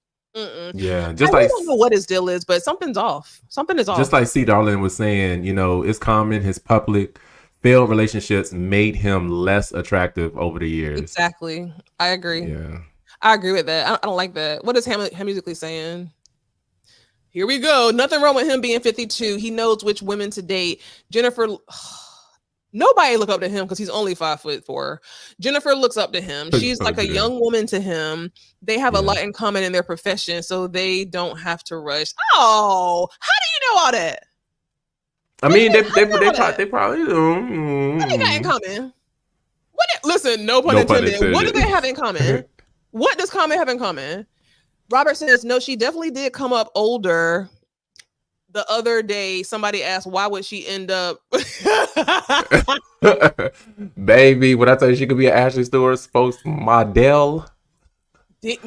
Yeah, just I don't know what his deal is, but something's off. Something is off. Just like C. Darlin was saying, it's common. His public failed relationships made him less attractive over the years. Exactly. I agree. Yeah. I agree with that. I don't like that. What is Ham Musically saying? Here we go. Nothing wrong with him being 52. He knows which women to date. Jennifer... Nobody look up to him because he's only 5'4". Jennifer looks up to him. She's like a young woman to him. They have a lot in common in their profession, so they don't have to rush. Oh, how do you know all that? I mean, they probably do. What they got in common? Listen, no pun intended. What do they have in common? What does Common have in common? Robert says, no, she definitely did come up older. The other day, somebody asked, why would she end up? Baby, when I tell you she could be an Ashley Stewart spokesmodel. Me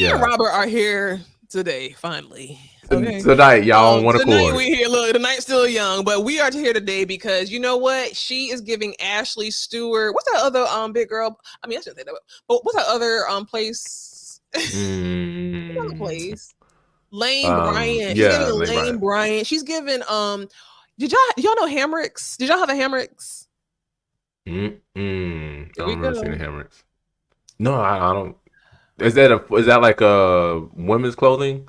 and Robert are here today, finally. Okay. Tonight, y'all on one accord. Tonight we here. Look, the night's still young, but we are here today because you know what? She is giving Ashley Stewart. What's that other big girl? I mean, I shouldn't say that, but what's that other place? What other place? Lane Bryant. Yeah, Lane Bryant. She's giving did y'all know Hammocks? Did y'all have a Hammocks? I don't remember seeing the Hammocks. No, I don't. Is that like a women's clothing?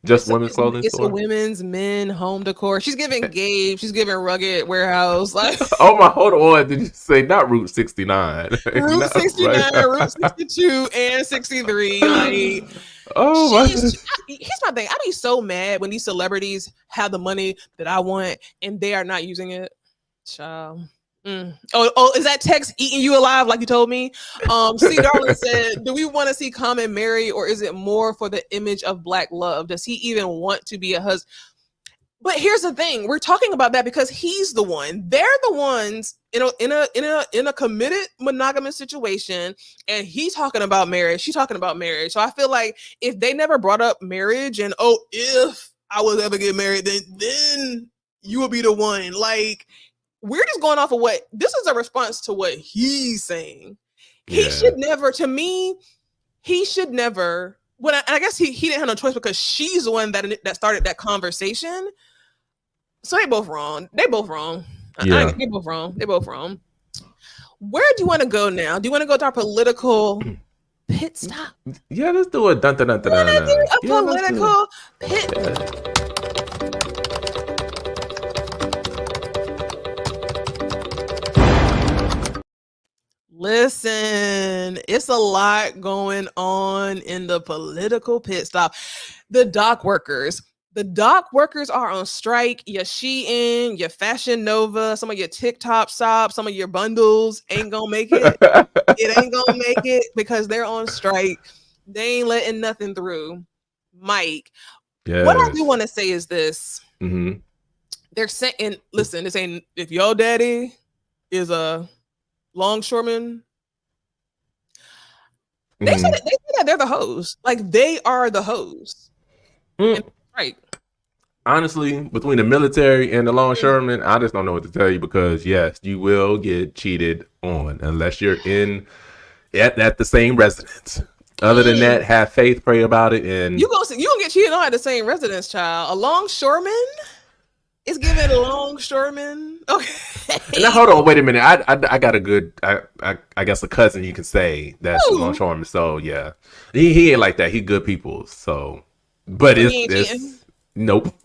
Just women's clothing? It's a women's, men, home decor. She's giving Gabe. She's giving Rugged Warehouse. Like, oh my, hold on. Did you say not Route 69? Route 69, Route 62, and 63. Like, oh my. Here's my thing. I'd be so mad when these celebrities have the money that I want and they are not using it. Child. Oh, is that text eating you alive like you told me? C. Darlin said, do we want to see Common marry, or is it more for the image of Black love? Does he even want to be a husband? But here's the thing. We're talking about that because he's the one. They're the ones in a committed monogamous situation, and he's talking about marriage. She's talking about marriage. So I feel like if they never brought up marriage and if I was ever get married, then you will be the one. Like, we're just going off of what this is a response to what he's saying. He should never, to me, he should never. Well, I guess he didn't have no choice because she's the one that started that conversation. So they both wrong. They both wrong. Yeah. They both wrong. They both wrong. Where do you want to go now? Do you want to go to our political pit stop? Yeah, let's do a political pit. Listen, it's a lot going on in the political pit stop. The dock workers are on strike. Your Shein, your Fashion Nova, some of your TikTok shops, some of your bundles ain't gonna make it. It ain't gonna make it because they're on strike. They ain't letting nothing through. Mike, Yes. what I do want to say is this. Mm-hmm. They're saying, listen, they're saying if your daddy is a longshoreman, they say that they're the hoes. Like, they are the hoes. Right. Honestly, between the military and the longshoremen, I just don't know what to tell you, because yes, you will get cheated on unless you're in at the same residence. Other than that, have faith, pray about it, and you gonna get cheated on at the same residence, child. A longshoreman is giving a longshoreman. Okay. Now hold on, wait a minute. I got a good, I guess, a cousin you can say that's a longshoreman. So yeah, he ain't like that. He good people. So, but it's nope.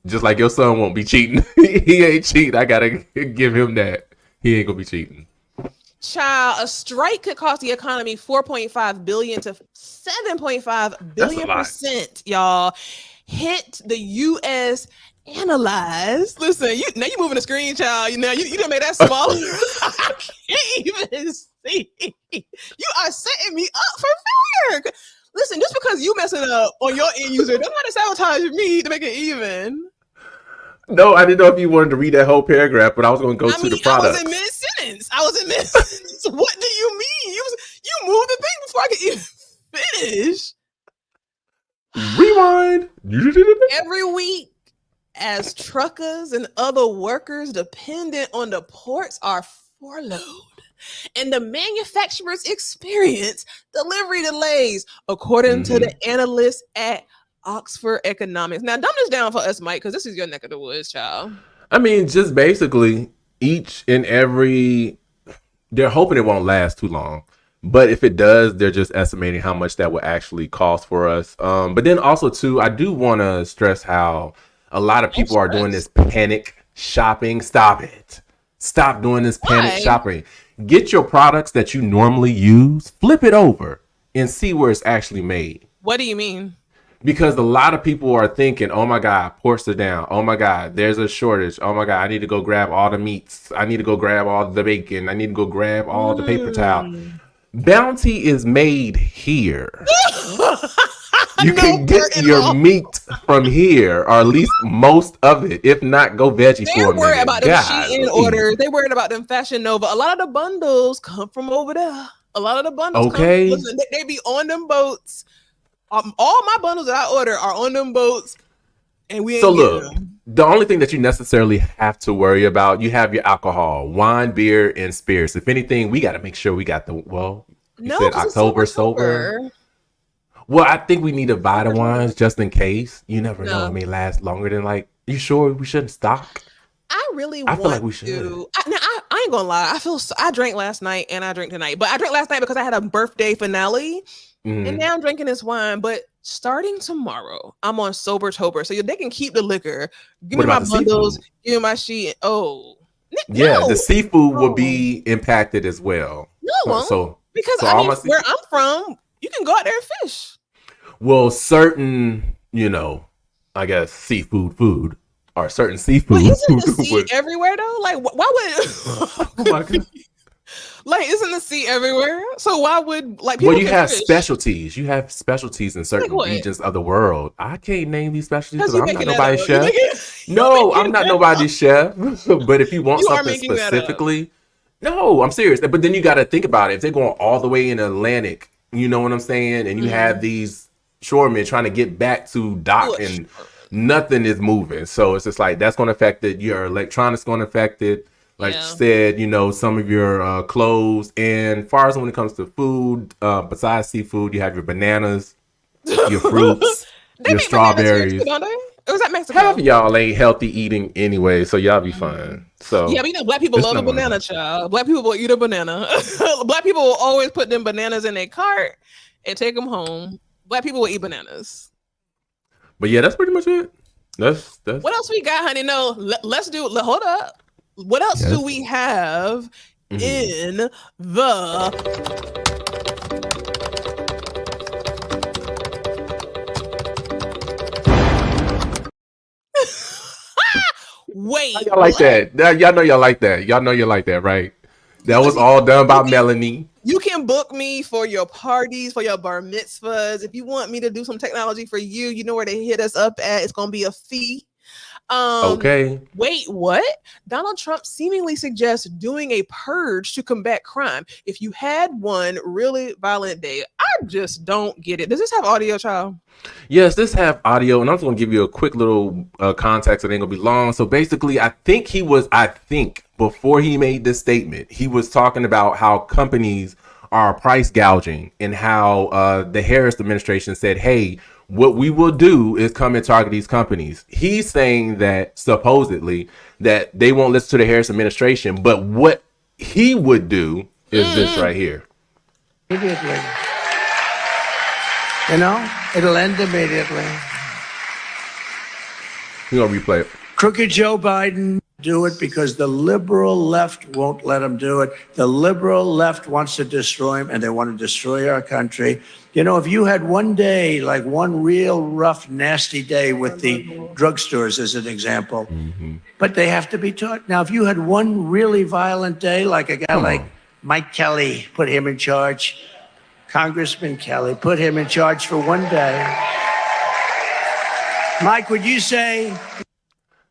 Just like your son won't be cheating. He ain't cheating. I gotta give him that. He ain't gonna be cheating. Child, a strike could cost the economy 4.5 billion to 7.5 billion %, y'all. Hit the U.S. Analyze. Listen, now you moving the screen, child. You done made that smaller. I can't even see. You are setting me up for failure. Listen, just because you messing up on your end user, don't gotta sabotage me to make it even. No, I didn't know if you wanted to read that whole paragraph, but I was going to go to the product. I was in mid-sentence. What do you mean? You moved the thing before I could even finish. Rewind. Every week, as truckers and other workers dependent on the ports are furloughed, and the manufacturers experience delivery delays, according to the analysts at Oxford Economics. Now, dumb this down for us, Mike, because this is your neck of the woods, child. I mean, just basically each and every, they're hoping it won't last too long. But if it does, they're just estimating how much that will actually cost for us. But then also, too, I do want to stress how a lot of people are doing this panic shopping. Stop it. Stop doing this panic shopping. Get your products that you normally use, flip it over, and see where it's actually made. What do you mean? Because a lot of people are thinking, oh my God, ports are down. Oh my God, there's a shortage. Oh my God, I need to go grab all the meats. I need to go grab all the bacon. I need to go grab all the paper towel. Bounty is made here. You can get your meat from here, or at least most of it. If not, go veggie for a minute. They're worried about them Shein orders. They're worried about them Fashion Nova. A lot of the bundles come from over there. A lot of the bundles listen, they be on them boats. All my bundles that I order are on them boats, and we ain't them. The only thing that you necessarily have to worry about, you have your alcohol, wine, beer, and spirits. If anything, we got to make sure we got October sober. Well, I think we need to buy the wines just in case. You never know; it may last longer than You sure we shouldn't stock? I feel like we should. I ain't gonna lie. I drank last night and I drank tonight, but I drank last night because I had a birthday finale. And now I'm drinking this wine, but starting tomorrow, I'm on Sobertober, so they can keep the liquor. Give me my bundles, give me my sheet. The seafood will be impacted as well. No, because where I'm from, you can go out there and fish. Well, certain, I guess seafood food or certain seafood. But isn't the sea everywhere though? Like, why would? Oh my God. Like, isn't the sea everywhere? So why would people? Well, you have specialties. You have specialties in certain regions of the world. I can't name these specialties because I'm not nobody's chef. No, I'm not nobody's chef. But if you want something specifically, no, I'm serious. But then you got to think about it. If they're going all the way in the Atlantic, you know what I'm saying, and you have these shoremen trying to get back to dock and nothing is moving. So it's just like that's going to affect it. Your electronics going to affect it. Like you said, some of your clothes, and far as when it comes to food, besides seafood, you have your bananas, your fruits, your strawberries. Too, don't they? Or was that Mexico? Half of y'all ain't healthy eating anyway, so y'all be fine. So yeah, but black people love a banana, child. Black people will eat a banana. Black people will always put them bananas in their cart and take them home. Black people will eat bananas. But yeah, that's pretty much it. That's what else we got, honey? No, let's do. Hold up. What else do we have in the wait? Y'all like that? Y'all know y'all like that. Y'all know you like that, right? That was all done by Melanie. You can book me for your parties, for your bar mitzvahs. If you want me to do some technology for you, you know where to hit us up at. It's going to be a fee. Okay. Wait, what? Donald Trump seemingly suggests doing a purge to combat crime. If you had one really violent day, I just don't get it. Does this have audio, child? Yes, this have audio, and I'm just going to give you a quick little context. It ain't going to be long. So basically, I think before he made this statement, he was talking about how companies are price gouging and how the Harris administration said, hey, what we will do is come and target these companies. He's saying that supposedly that they won't listen to the Harris administration, but what he would do is this right here. Immediately. You know, it'll end immediately. We're going to replay it. Crooked Joe Biden do it because the liberal left won't let him do it. The liberal left wants to destroy him, and they want to destroy our country. You know, if you had one day, like one real rough, nasty day with the drugstores as an example, but they have to be taught. Now, if you had one really violent day, like a guy like Mike Kelly, put him in charge, Congressman Kelly, put him in charge for one day. Mike, would you say...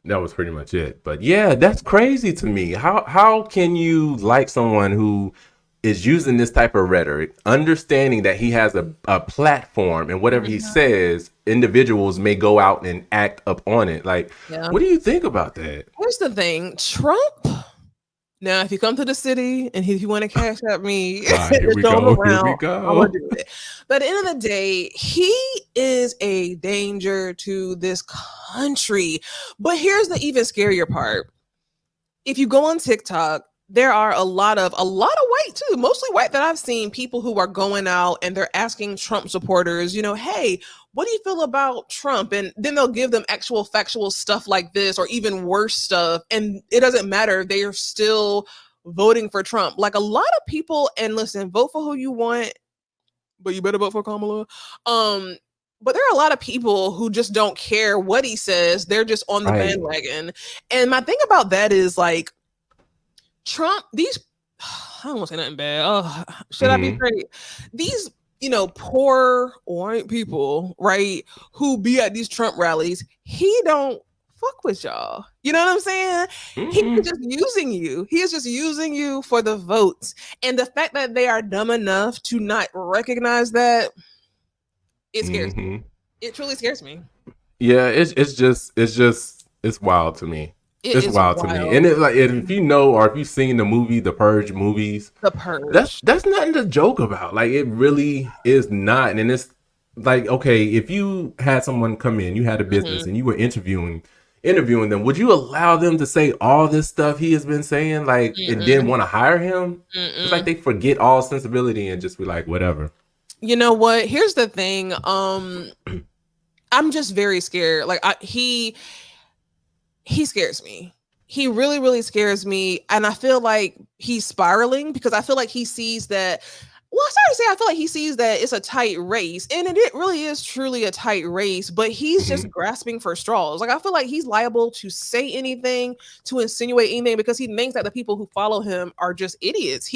That was pretty much it. But yeah, that's crazy to me. How can you like someone who is using this type of rhetoric, understanding that he has a platform and whatever he says, individuals may go out and act up on it. Like, what do you think about that? Here's the thing. Trump, now, if you come to the city and if you want to cash at me, here we go. I'm gonna do it. But at the end of the day, he is a danger to this country. But here's the even scarier part. If you go on TikTok, there are a lot of white too, mostly white, that I've seen people who are going out and they're asking Trump supporters, you know, hey, what do you feel about Trump? And then they'll give them actual factual stuff like this or even worse stuff. And it doesn't matter. They are still voting for Trump. Like a lot of people, and listen, vote for who you want, but you better vote for Kamala. But there are a lot of people who just don't care what he says. They're just on the bandwagon. And my thing about that is like, Trump, I don't want to say nothing bad. Oh, should I be straight? These, you know, poor white people, right, who be at these Trump rallies, he don't fuck with y'all. You know what I'm saying? He's just using you. He is just using you for the votes. And the fact that they are dumb enough to not recognize that, it scares me. It truly scares me. Yeah, it's wild to me. It's wild to me. And if you know, or if you've seen the movie, The Purge movies, The Purge, that's nothing to joke about. Like, it really is not. And it's like, okay, if you had someone come in, you had a business and you were interviewing them, would you allow them to say all this stuff he has been saying, like, and then want to hire him? It's like they forget all sensibility and just be like, whatever. You know what? Here's the thing. I'm just very scared. Like, he scares me. He really, really scares me. And I feel like he's spiraling because I feel like he sees that. Well, I feel like he sees that it's a tight race, and it really is truly a tight race, but he's just grasping for straws. Like, I feel like he's liable to say anything, to insinuate anything, because he thinks that the people who follow him are just idiots.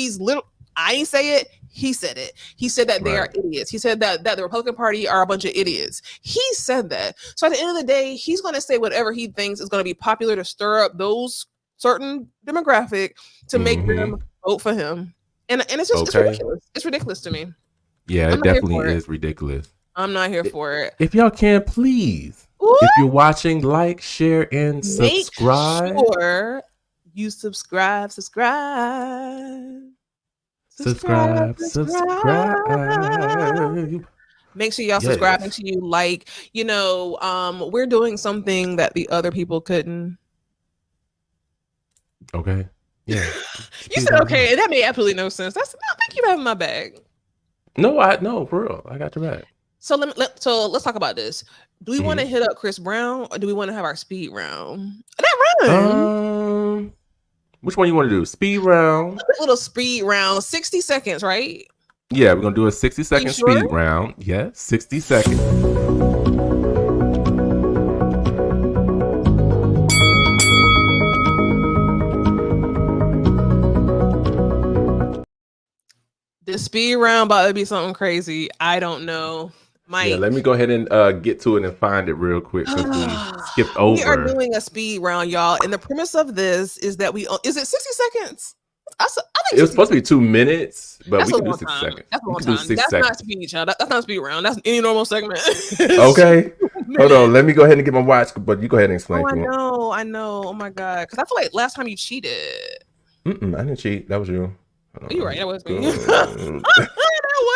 I ain't say it. He said it. He said that they are idiots. He said that the Republican Party are a bunch of idiots. He said that. So at the end of the day, he's going to say whatever he thinks is going to be popular to stir up those certain demographic to make them vote for him. And it's just it's ridiculous. It's ridiculous to me. Yeah, it definitely is ridiculous. I'm not here for it. If y'all can, please, if you're watching, like, share, and subscribe. Make sure you subscribe. Make sure y'all subscribe. Make sure you like. You know, we're doing something that the other people couldn't. Okay. Yeah. You said okay, and that made absolutely no sense. Thank you for having my bag. No, for real. I got your back. So let's talk about this. Do we want to hit up Chris Brown, or do we want to have our speed round? That rhymes. Which one you want to do? Speed round. A little speed round, 60 seconds, right? Yeah, we're gonna do a 60-second speed round. Yeah, 60 seconds. This speed round about to be something crazy. I don't know. Yeah, let me go ahead and get to it and find it real quick because we skipped over. We are doing a speed round, y'all. And the premise of this is that is it 60 seconds? I think it was supposed to be 2 minutes, but we can do 6 seconds. That's a long time. That's not speed, child. That's not speed round. That's any normal segment. Okay. Hold on. Let me go ahead and get my watch, but you go ahead and explain. I know. Oh my God. Because I feel like last time you cheated. I didn't cheat. That was you. You're right. That was me. That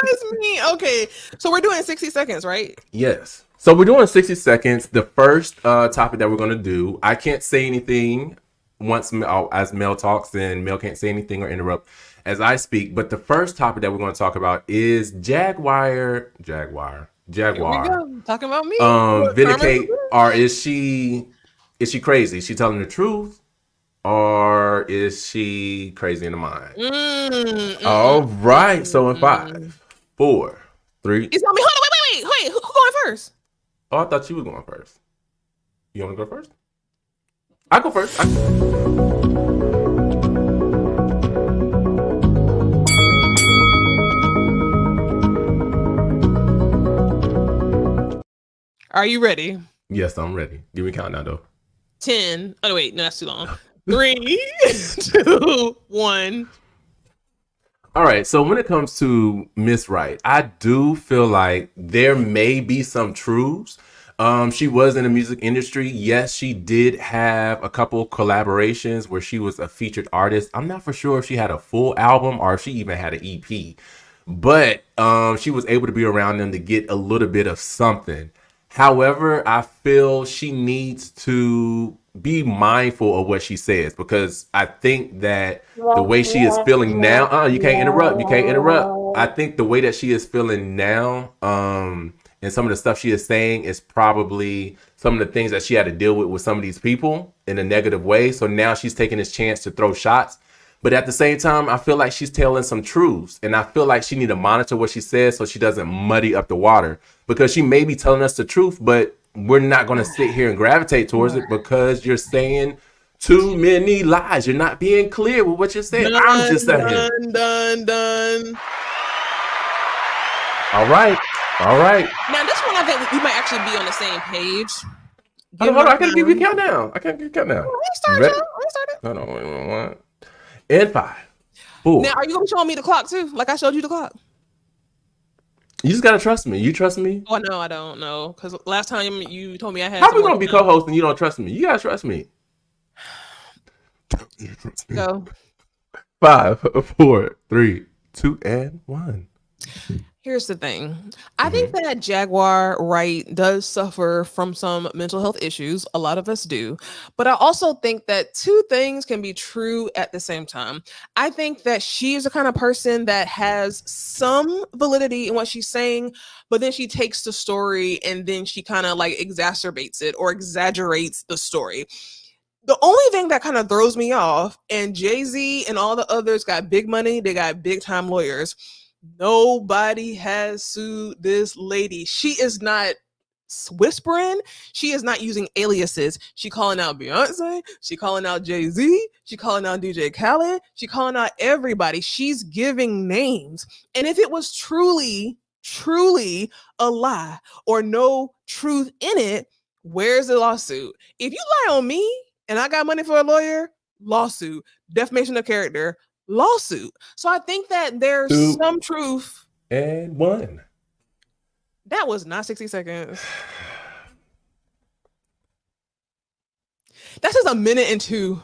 was me. Okay. So we're doing 60 seconds, right? Yes. So we're doing 60 seconds. The first topic that we're going to do, I can't say anything once as Mel talks, and Mel can't say anything or interrupt as I speak. But the first topic that we're going to talk about is Jaguar. Here we go. Talking about me. Vindicate, or is she crazy? Is she telling the truth? Or is she crazy in the mind? All right. So in 5, 4, 3. It's not me. Hold on. Wait. Who going first? Oh, I thought you were going first. You want to go first? I go first. Are you ready? Yes, I'm ready. Give me a countdown though. 10. Oh wait, no, that's too long. 3, 2, 1. All right. So when it comes to Miss Wright, I do feel like there may be some truths. She was in the music industry. Yes, she did have a couple collaborations where she was a featured artist. I'm not for sure if she had a full album or if she even had an EP, but she was able to be around them to get a little bit of something. However, I feel she needs to be mindful of what she says, because I think that the way she is feeling now, you can't interrupt. I think the way that she is feeling now, and some of the stuff she is saying is probably some of the things that she had to deal with some of these people in a negative way. So now she's taking this chance to throw shots. But at the same time, I feel like she's telling some truths, and I feel like she need to monitor what she says so she doesn't muddy up the water, because she may be telling us the truth, but we're not going to sit here and gravitate towards it because you're saying too many lies. You're not being clear with what you're saying. I'm just saying. Done. All right. Now this one, I think we might actually be on the same page. Hold on. I can give you a countdown. Let's start it. Hold on. 1. And 5, 4. Now, are you gonna be showing me the clock too, like I showed you the clock? You just gotta trust me. You trust me? Oh no, I don't know, because last time you told me I had. How are we gonna be co-host and you don't trust me? You gotta trust me. Go. 5, 4, 3, 2, and 1. Here's the thing. I think that Jaguar Wright does suffer from some mental health issues. A lot of us do. But I also think that two things can be true at the same time. I think that she is the kind of person that has some validity in what she's saying, but then she takes the story and then she kind of like exacerbates it or exaggerates the story. The only thing that kind of throws me off, and Jay-Z and all the others got big money, they got big time lawyers. Nobody has sued this lady. She is not whispering. She is not using aliases. She calling out Beyonce. She calling out Jay-Z. She calling out DJ Khaled. She calling out everybody. She's giving names. And if it was truly a lie or no truth in it, where's the lawsuit? If you lie on me and I got money for a lawyer, lawsuit. Defamation of character, lawsuit. So I think that there's some truth. And 1. That was not 60 seconds. That's just a minute and 2.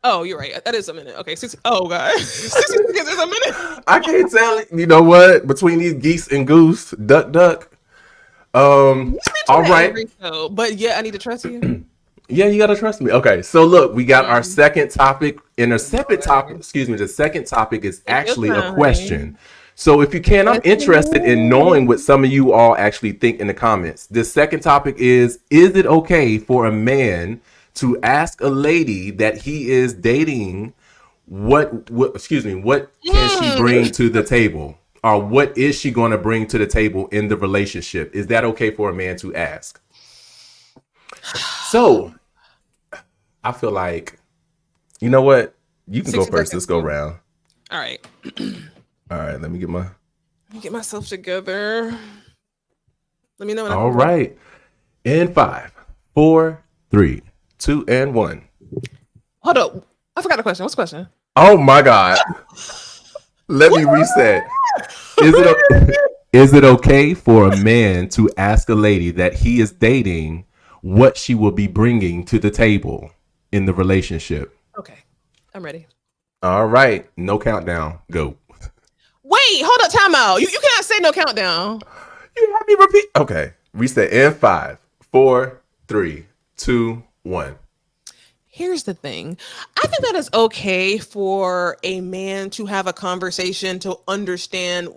Oh, you're right. That is a minute. Okay. Oh, God. 60 seconds is a minute. I can't tell. You know what? Between these geese and goose, duck. All right. But yeah, I need to trust you. Yeah, you gotta trust me. Okay, so look, we got our second topic, and the second topic is actually a question. So if you can, I'm interested in knowing what some of you all actually think in the comments. The second topic is it okay for a man to ask a lady that he is dating what can she bring to the table? Or what is she going to bring to the table in the relationship? Is that okay for a man to ask? So I feel like, you know what? You can go first. Let's go around. All right. All right, let me Get myself together. Let me know when All right. In 5, 4, 3, 2, and 1. Hold up. I forgot the question. What's the question? Oh my God. Let me reset. Is it okay for a man to ask a lady that he is dating what she will be bringing to the table in the relationship? Okay. I'm ready. All right. No countdown. Go. Wait, hold up, time out. You cannot say no countdown. You have me repeat. Okay. Reset in 5, 4, 3, 2, 1. Here's the thing. I think that it's okay for a man to have a conversation to understand,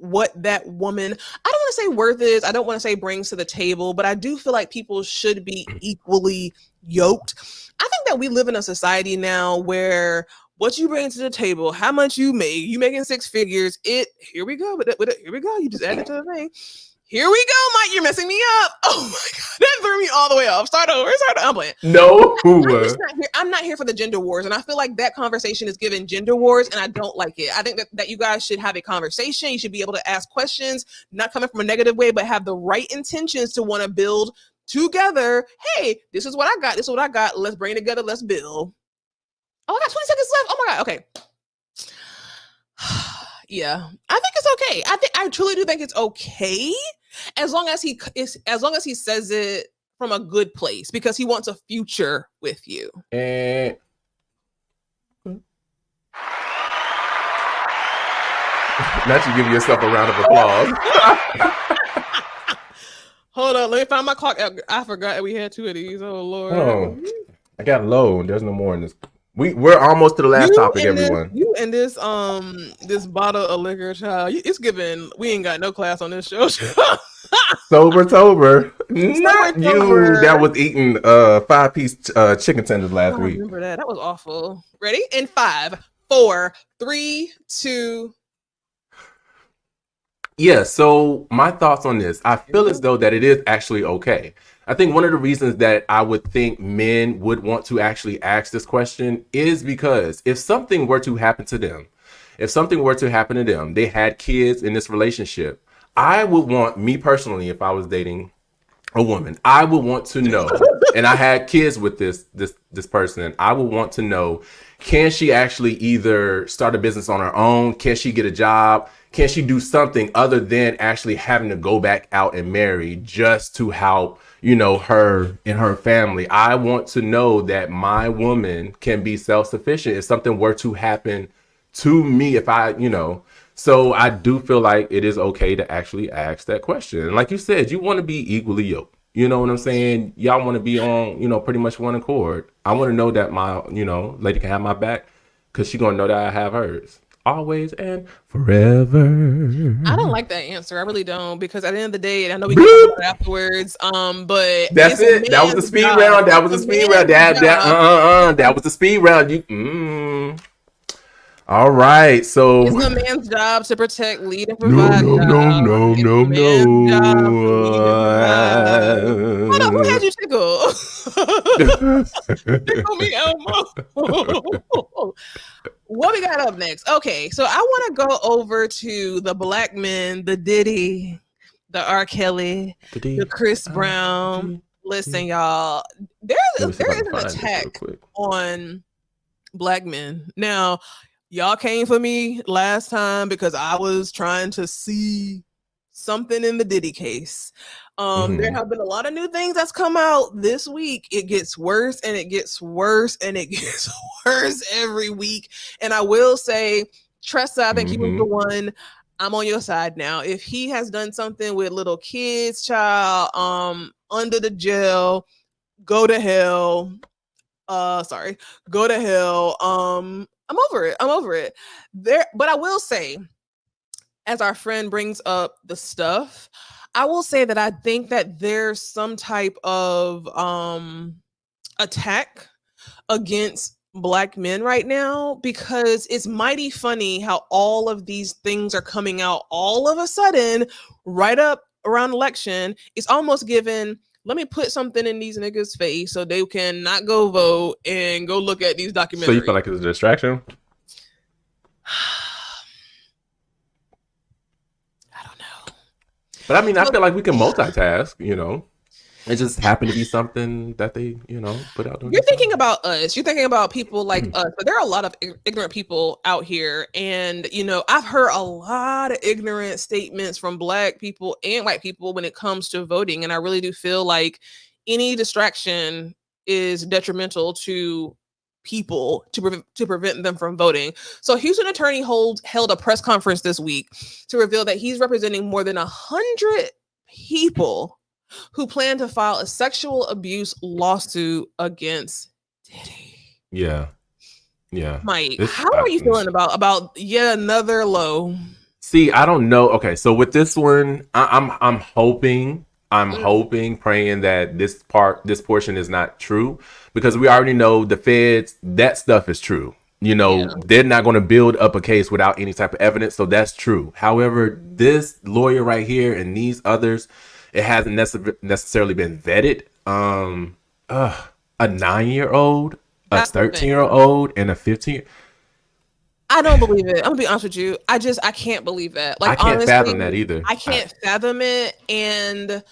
what that woman, I don't want to say worth is, I don't want to say brings to the table, but I do feel like people should be equally yoked. I think that we live in a society now where what you bring to the table, how much you making 6 figures, here we go. Here we go. You just add it to the thing. Here we go, Mike. You're messing me up. Oh my God. That threw me all the way off. Start over. I'm playing. No. I'm not here for the gender wars. And I feel like that conversation is giving gender wars, and I don't like it. I think that you guys should have a conversation. You should be able to ask questions, not coming from a negative way, but have the right intentions to want to build together. Hey, this is what I got. This is what I got. Let's bring it together. Let's build. Oh, I got 20 seconds left. Oh my God. Okay. Yeah, I think it's okay. I truly do think it's okay, as long as he says it from a good place, because he wants a future with you. And now you give yourself a round of applause. Hold on, let me find my clock. I forgot that we had 2 of these. Oh Lord. Oh, I got low. There's no more in this. We're almost to the last topic, everyone. You and this bottle of liquor, child. It's given. We ain't got no class on this show. Sober. Not you that was eating 5-piece chicken tenders last week. I remember that. That was awful. Ready? In 5, 4, 3, 2. Yeah, so my thoughts on this. I feel as though that it is actually okay. I think one of the reasons that I would think men would want to actually ask this question is because if something were to happen to them, they had kids in this relationship, I would want, me personally, if I was dating a woman, I would want to know, and I had kids with this person, I would want to know, can she actually either start a business on her own? Can she get a job? Can she do something other than actually having to go back out and marry just to help, her and her family? I want to know that my woman can be self-sufficient if something were to happen to me, so I do feel like it is okay to actually ask that question. Like you said, you want to be equally yoked. You know what I'm saying? Y'all want to be on, pretty much one accord. I want to know that my, lady can have my back, because she's going to know that I have hers. Always and forever. I don't like that answer. I really don't, because at the end of the day, I know we can talk about it afterwards. But that's it. That was the speed round. That was the speed round. That was the speed round. All right. So it's a man's job to protect, lead, and provide. No. Hold on, who had you tickle? Tickle me, Elmo. What we got up next? Okay, so I want to go over to the black men, the Diddy, the R. Kelly, the Chris Brown. Listen, y'all, there is an attack on black men. Now, y'all came for me last time because I was trying to see something in the Diddy case. There have been a lot of new things that's come out this week. It gets worse and it gets worse and it gets worse every week. And I will say, Tressa, I think he was the one. I'm on your side now. If he has done something with little kids, child, under the jail, go to hell. Go to hell. I'm over it. But I will say, as our friend brings up the stuff, I will say that I think that there's some type of attack against black men right now, because it's mighty funny how all of these things are coming out all of a sudden right up around election. It's almost given, let me put something in these niggas' face so they can not go vote and go look at these documentaries. So you feel like it's a distraction? I don't know. But I mean, I feel like we can multitask, It just happened to be something that they, put out. You're thinking about us. You're thinking about people like us. But there are a lot of ignorant people out here. And, I've heard a lot of ignorant statements from Black people and white people when it comes to voting. And I really do feel like any distraction is detrimental to people to prevent them from voting. So Houston attorney held a press conference this week to reveal that he's representing more than 100 people who plan to file a sexual abuse lawsuit against Diddy. Yeah. Mike, how are you feeling about yet another low? See, I don't know. Okay, so with this one, I'm hoping, praying that this portion is not true, because we already know the feds, that stuff is true. They're not going to build up a case without any type of evidence, so that's true. However, this lawyer right here and these others, it hasn't necessarily been vetted. A 9-year-old, a 13-year-old, and a 15. I don't believe it. I'm gonna be honest with you. I can't believe that. Like, I can't honestly fathom that either. I can't fathom it, and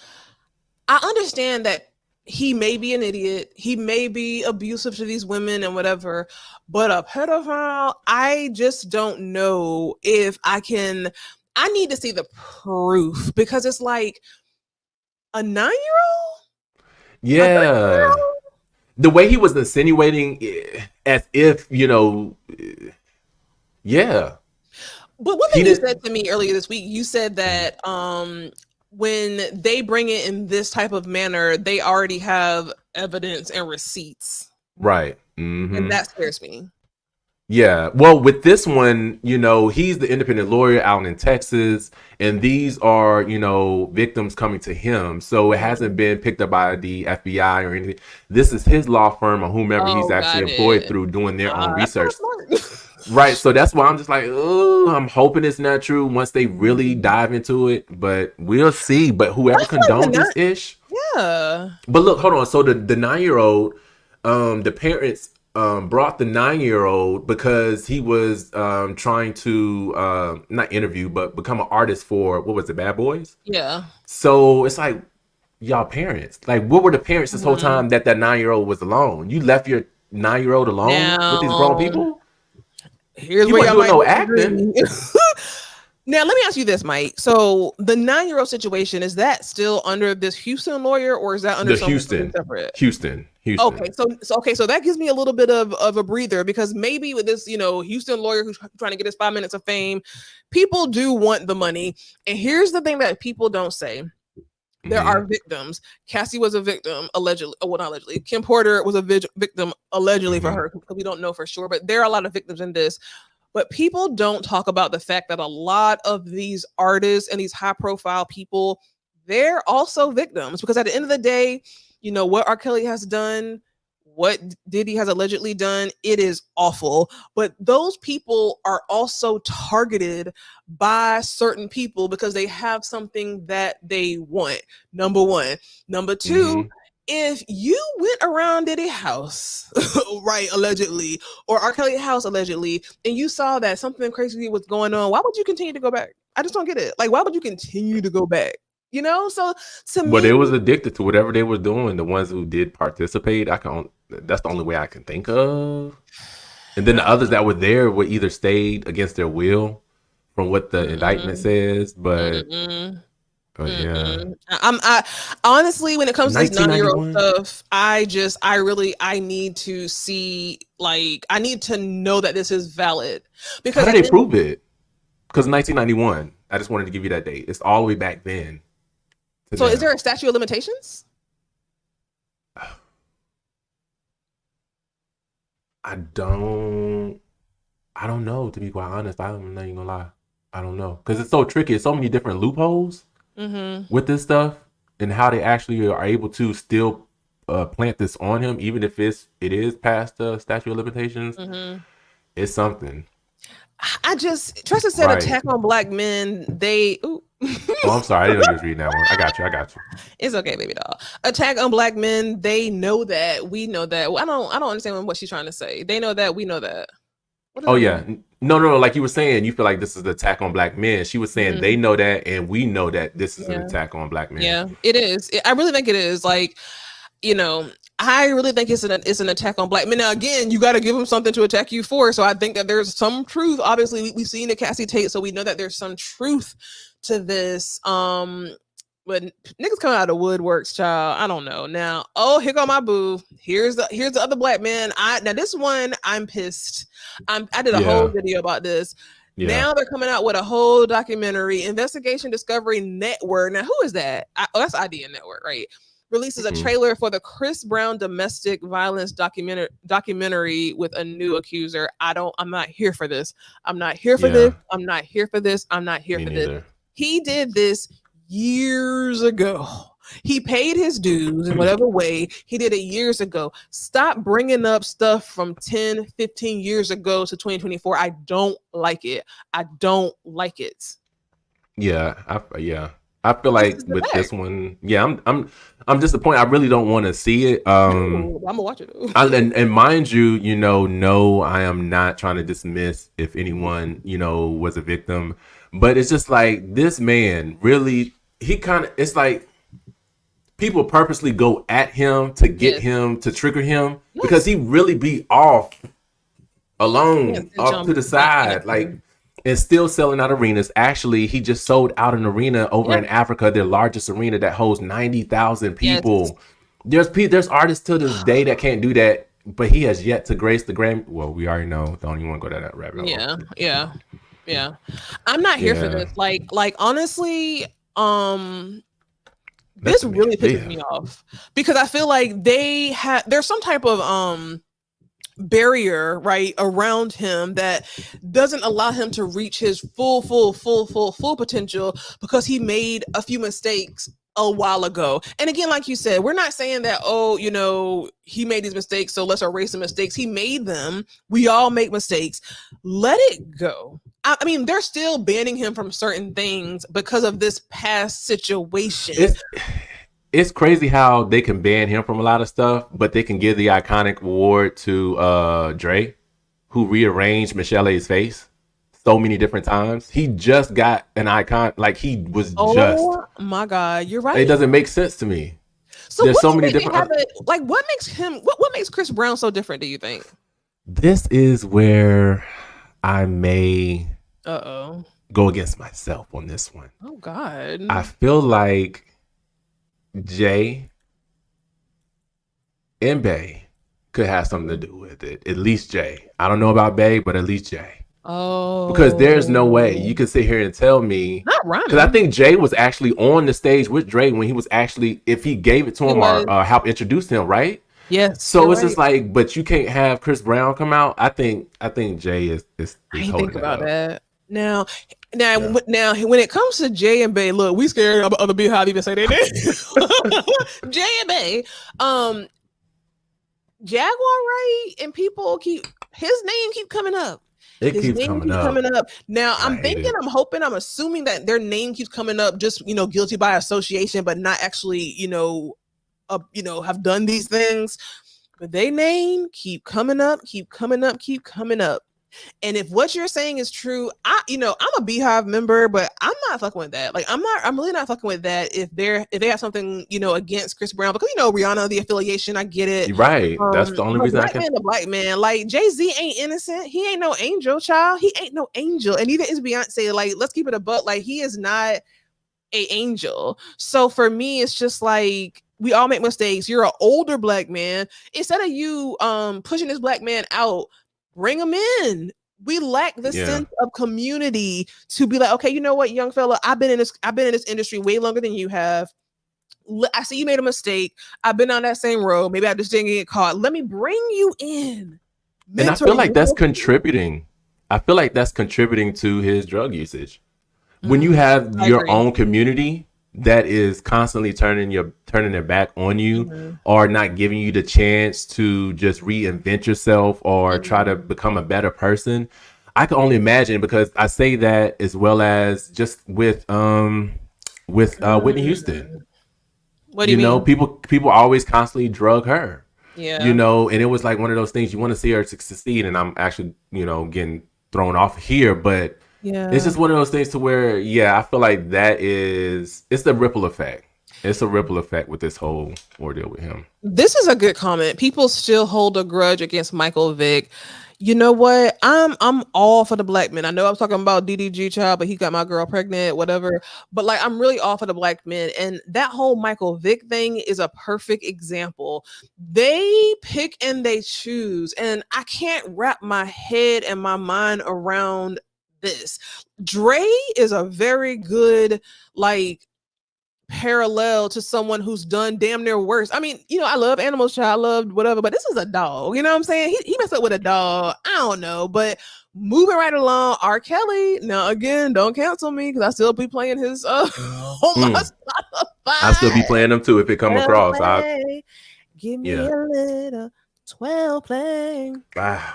I understand that he may be an idiot. He may be abusive to these women and whatever, but a pedophile, I just don't know if I can. I need to see the proof, because it's like a 9-year-old. Yeah, the way he was insinuating, as if yeah. But one thing you said to me earlier this week, you said that when they bring it in this type of manner, they already have evidence and receipts. Right. Mm-hmm. And that scares me. Yeah. Well, with this one, he's the independent lawyer out in Texas, and these are, victims coming to him. So it hasn't been picked up by the FBI or anything. This is his law firm or whomever he's actually employed through doing their own research. Right. So that's why I'm just like, oh, I'm hoping it's not true once they really dive into it, but we'll see. But whoever condoned this ish. Yeah. But look, hold on. So the 9-year-old, the parents brought the 9-year-old because he was trying to not interview, but become an artist for, what was it, Bad Boys? Yeah. So it's like, y'all parents, like, what were the parents this whole time that 9-year-old was alone? You left your 9-year-old alone with these grown people? Here's where y'all might acting. Now, let me ask you this, Mike. So the 9-year-old situation, is that still under this Houston lawyer, or is that under something separate? Houston. Okay, so that gives me a little bit of a breather, because maybe with this, Houston lawyer who's trying to get his 5 minutes of fame, people do want the money. And here's the thing that people don't say. There are victims. Cassie was a victim, allegedly. Well, not allegedly. Kim Porter was a victim, allegedly, for her, because we don't know for sure. But there are a lot of victims in this. But people don't talk about the fact that a lot of these artists and these high-profile people, they're also victims. Because at the end of the day, what R. Kelly has done, what Diddy has allegedly done, it is awful. But those people are also targeted by certain people because they have something that they want. Number one. Number two, if you went around Diddy's house, right, allegedly, or R. Kelly's house, allegedly, and you saw that something crazy was going on, why would you continue to go back? I just don't get it. Like, why would you continue to go back? So to me, but they was addicted to whatever they were doing. The ones who did participate, that's the only way I can think of. And then the others that were there were either stayed against their will, from what the indictment says. But yeah, I honestly, when it comes to this 9-year-old stuff, I need to see, like, I need to know that this is valid. Because how did they prove it? Because 1991, I just wanted to give you that date. It's all the way back then. So is there a statute of limitations? I don't know, to be quite honest. I'm not even gonna lie. I don't know, because it's so tricky. It's so many different loopholes with this stuff, and how they actually are able to still plant this on him, even if it is past the statute of limitations. It's something. Tressa said attack on black men. Oh, I'm sorry. I didn't know you was reading that one. I got you. It's okay, baby doll. Attack on black men. They know that. We know that. I don't understand what she's trying to say. They know that. We know that. What does Oh that yeah. mean? No. Like you were saying, you feel like this is the attack on black men. She was saying they know that, and we know that this is an Yeah. attack on black men. Yeah, it is. I really think it is. Like, you know, I really think it's an attack on black men. Now, again, you got to give them something to attack you for. So I think that there's some truth. Obviously, we've seen the Cassie Tate, so we know that there's some truth to this. But niggas coming out of woodworks, child. I don't know. Now, oh, here go my boo. Here's the other black man. Now this one, I'm pissed. I did a whole video about this. Yeah. Now they're coming out with a whole documentary, Investigation Discovery Network. Now, who is that? That's IDN Network, right? Releases a trailer for the Chris Brown domestic violence documentary with a new accuser. I'm not here for this. I'm not here for this. I'm not here for this. I'm not here for this. He did this years ago. He paid his dues in whatever way. He did it years ago. Stop bringing up stuff from 10, 15 years ago to 2024. I don't like it. I don't like it. Yeah. I feel like with this one, I'm disappointed. I really don't want to see it. I'm gonna watch it. And mind you, no, I am not trying to dismiss if anyone, was a victim, but it's just like this man really, it's like people purposely go at him to get him to trigger him because he really be off alone, off to the side, like, and still selling out arenas. Actually, he just sold out an arena over in Africa, their largest arena that holds 90,000 people. There's artists to this day that can't do that, but he has yet to grace the Grammy. Well, we already know. Don't even want to go down that rabbit hole. Yeah. I'm not here for this. Like honestly, this really pisses me off because I feel like there's some type of barrier right around him that doesn't allow him to reach his full potential because he made a few mistakes a while ago. And again, like you said, we're not saying that, he made these mistakes, so let's erase the mistakes. He made them. We all make mistakes. Let it go. I mean, they're still banning him from certain things because of this past situation. It's crazy how they can ban him from a lot of stuff, but they can give the iconic award to Dre, who rearranged Michelle A's face so many different times. He just got an icon, like he was just. Oh my God, you're right. It doesn't make sense to me. So there's so many different. What makes him? What makes Chris Brown so different? Do you think? This is where I may go against myself on this one. Oh God. I feel like Jay and Bay could have something to do with it. At least Jay. I don't know about Bay, but at least Jay. Oh. Because there's no way you can sit here and tell me. Not rhyming. Because I think Jay was actually on the stage with Dre when he was actually, if he gave it to him or help introduce him, right? Yes. So it's just like, but you can't have Chris Brown come out. I think Jay is I didn't think about that. Now, when it comes to Jay and Bay, look, we scared of other Beehive even say their name. Jay and Bay, Jaguar, right? And people his name keep coming up. It keeps coming up. Now I'm assuming that their name keeps coming up just guilty by association, but not actually have done these things. But they name keep coming up. And if what you're saying is true, I'm a Beehive member, but I'm not fucking with that. Like, I'm really not fucking with that if they have something, against Chris Brown, because Rihanna, the affiliation, I get it. Right. That's the only reason I can. The black man, like Jay-Z ain't innocent. He ain't no angel, child. He ain't no angel. And neither is Beyonce. Like, let's keep it a buck. Like, he is not a angel. So for me, it's just like, we all make mistakes. You're an older black man. Instead of you pushing this black man out, bring him in. We lack the sense of community to be like, okay, you know what, young fella, I've been in this industry way longer than you have. I see you made a mistake. I've been on that same road. Maybe I just didn't get caught. Let me bring you in. And I feel like that's contributing. I feel like that's contributing to his drug usage. When you have your own community that is constantly turning their back on you or not giving you the chance to just reinvent yourself or try to become a better person. I can only imagine, because I say that as well as just with Whitney Houston. What do you mean? People always constantly drug her. Yeah. You know, and it was like one of those things you want to see her succeed, and I'm actually, you know, getting thrown off here, but Yeah. it's just one of those things to where, I feel like it's the ripple effect. It's a ripple effect with this whole ordeal with him. This is a good comment. People still hold a grudge against Michael Vick. You know what? I'm all for the black men. I know I'm talking about DDG child, but he got my girl pregnant, whatever. But like, I'm really all for the black men. And that whole Michael Vick thing is a perfect example. They pick and they choose. And I can't wrap my head and my mind around this. Dre is a very good, like, parallel to someone who's done damn near worse. I mean, you know, I love animals, child, I loved whatever, but this is a dog. You know what I'm saying? He messed up with a dog. I don't know, but moving right along, R. Kelly. Now, again, don't cancel me because I still be playing his on my Spotify. I still be playing them too if it come across. Give me a little 12 play. Wow.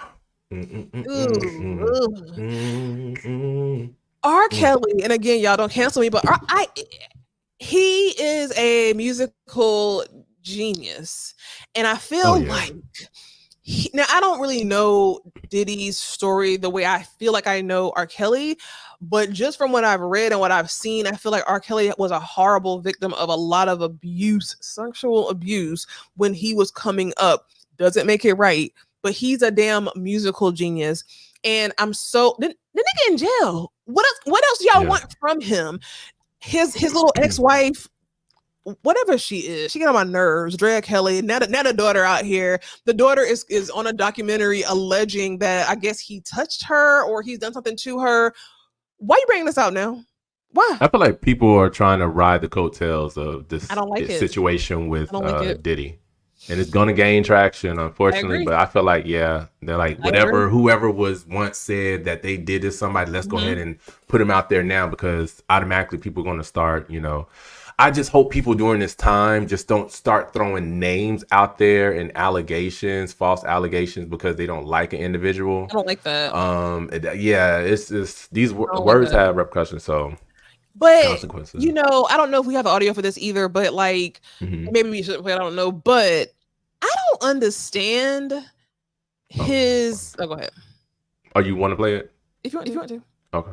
R. Kelly, and again, y'all don't cancel me, but he is a musical genius. And I feel like now I don't really know Diddy's story the way I feel like I know R. Kelly, but just from what I've read and what I've seen, I feel like R. Kelly was a horrible victim of a lot of abuse, sexual abuse when he was coming up. Doesn't make it right, but he's a damn musical genius. And I'm so the nigga in jail. What else do y'all want from him? His little ex-wife, whatever she is, she get on my nerves. Drea Kelly, now the daughter out here. The daughter is on a documentary alleging that I guess he touched her or he's done something to her. Why you bringing this out now? Why? I feel like people are trying to ride the coattails of this situation with Diddy. And it's going to gain traction, unfortunately. But I feel like, they're like, whoever was once said that they did this to somebody, let's go ahead and put them out there now, because automatically people are going to start, you know. I just hope people during this time just don't start throwing names out there and allegations, false allegations, because they don't like an individual. I don't like that. It's just, these words have repercussions, so. But, you know, I don't know if we have audio for this either, but like, maybe we should play, I don't know, but I don't understand his... Oh, go ahead. Oh, you want to play it? If you want to. Okay.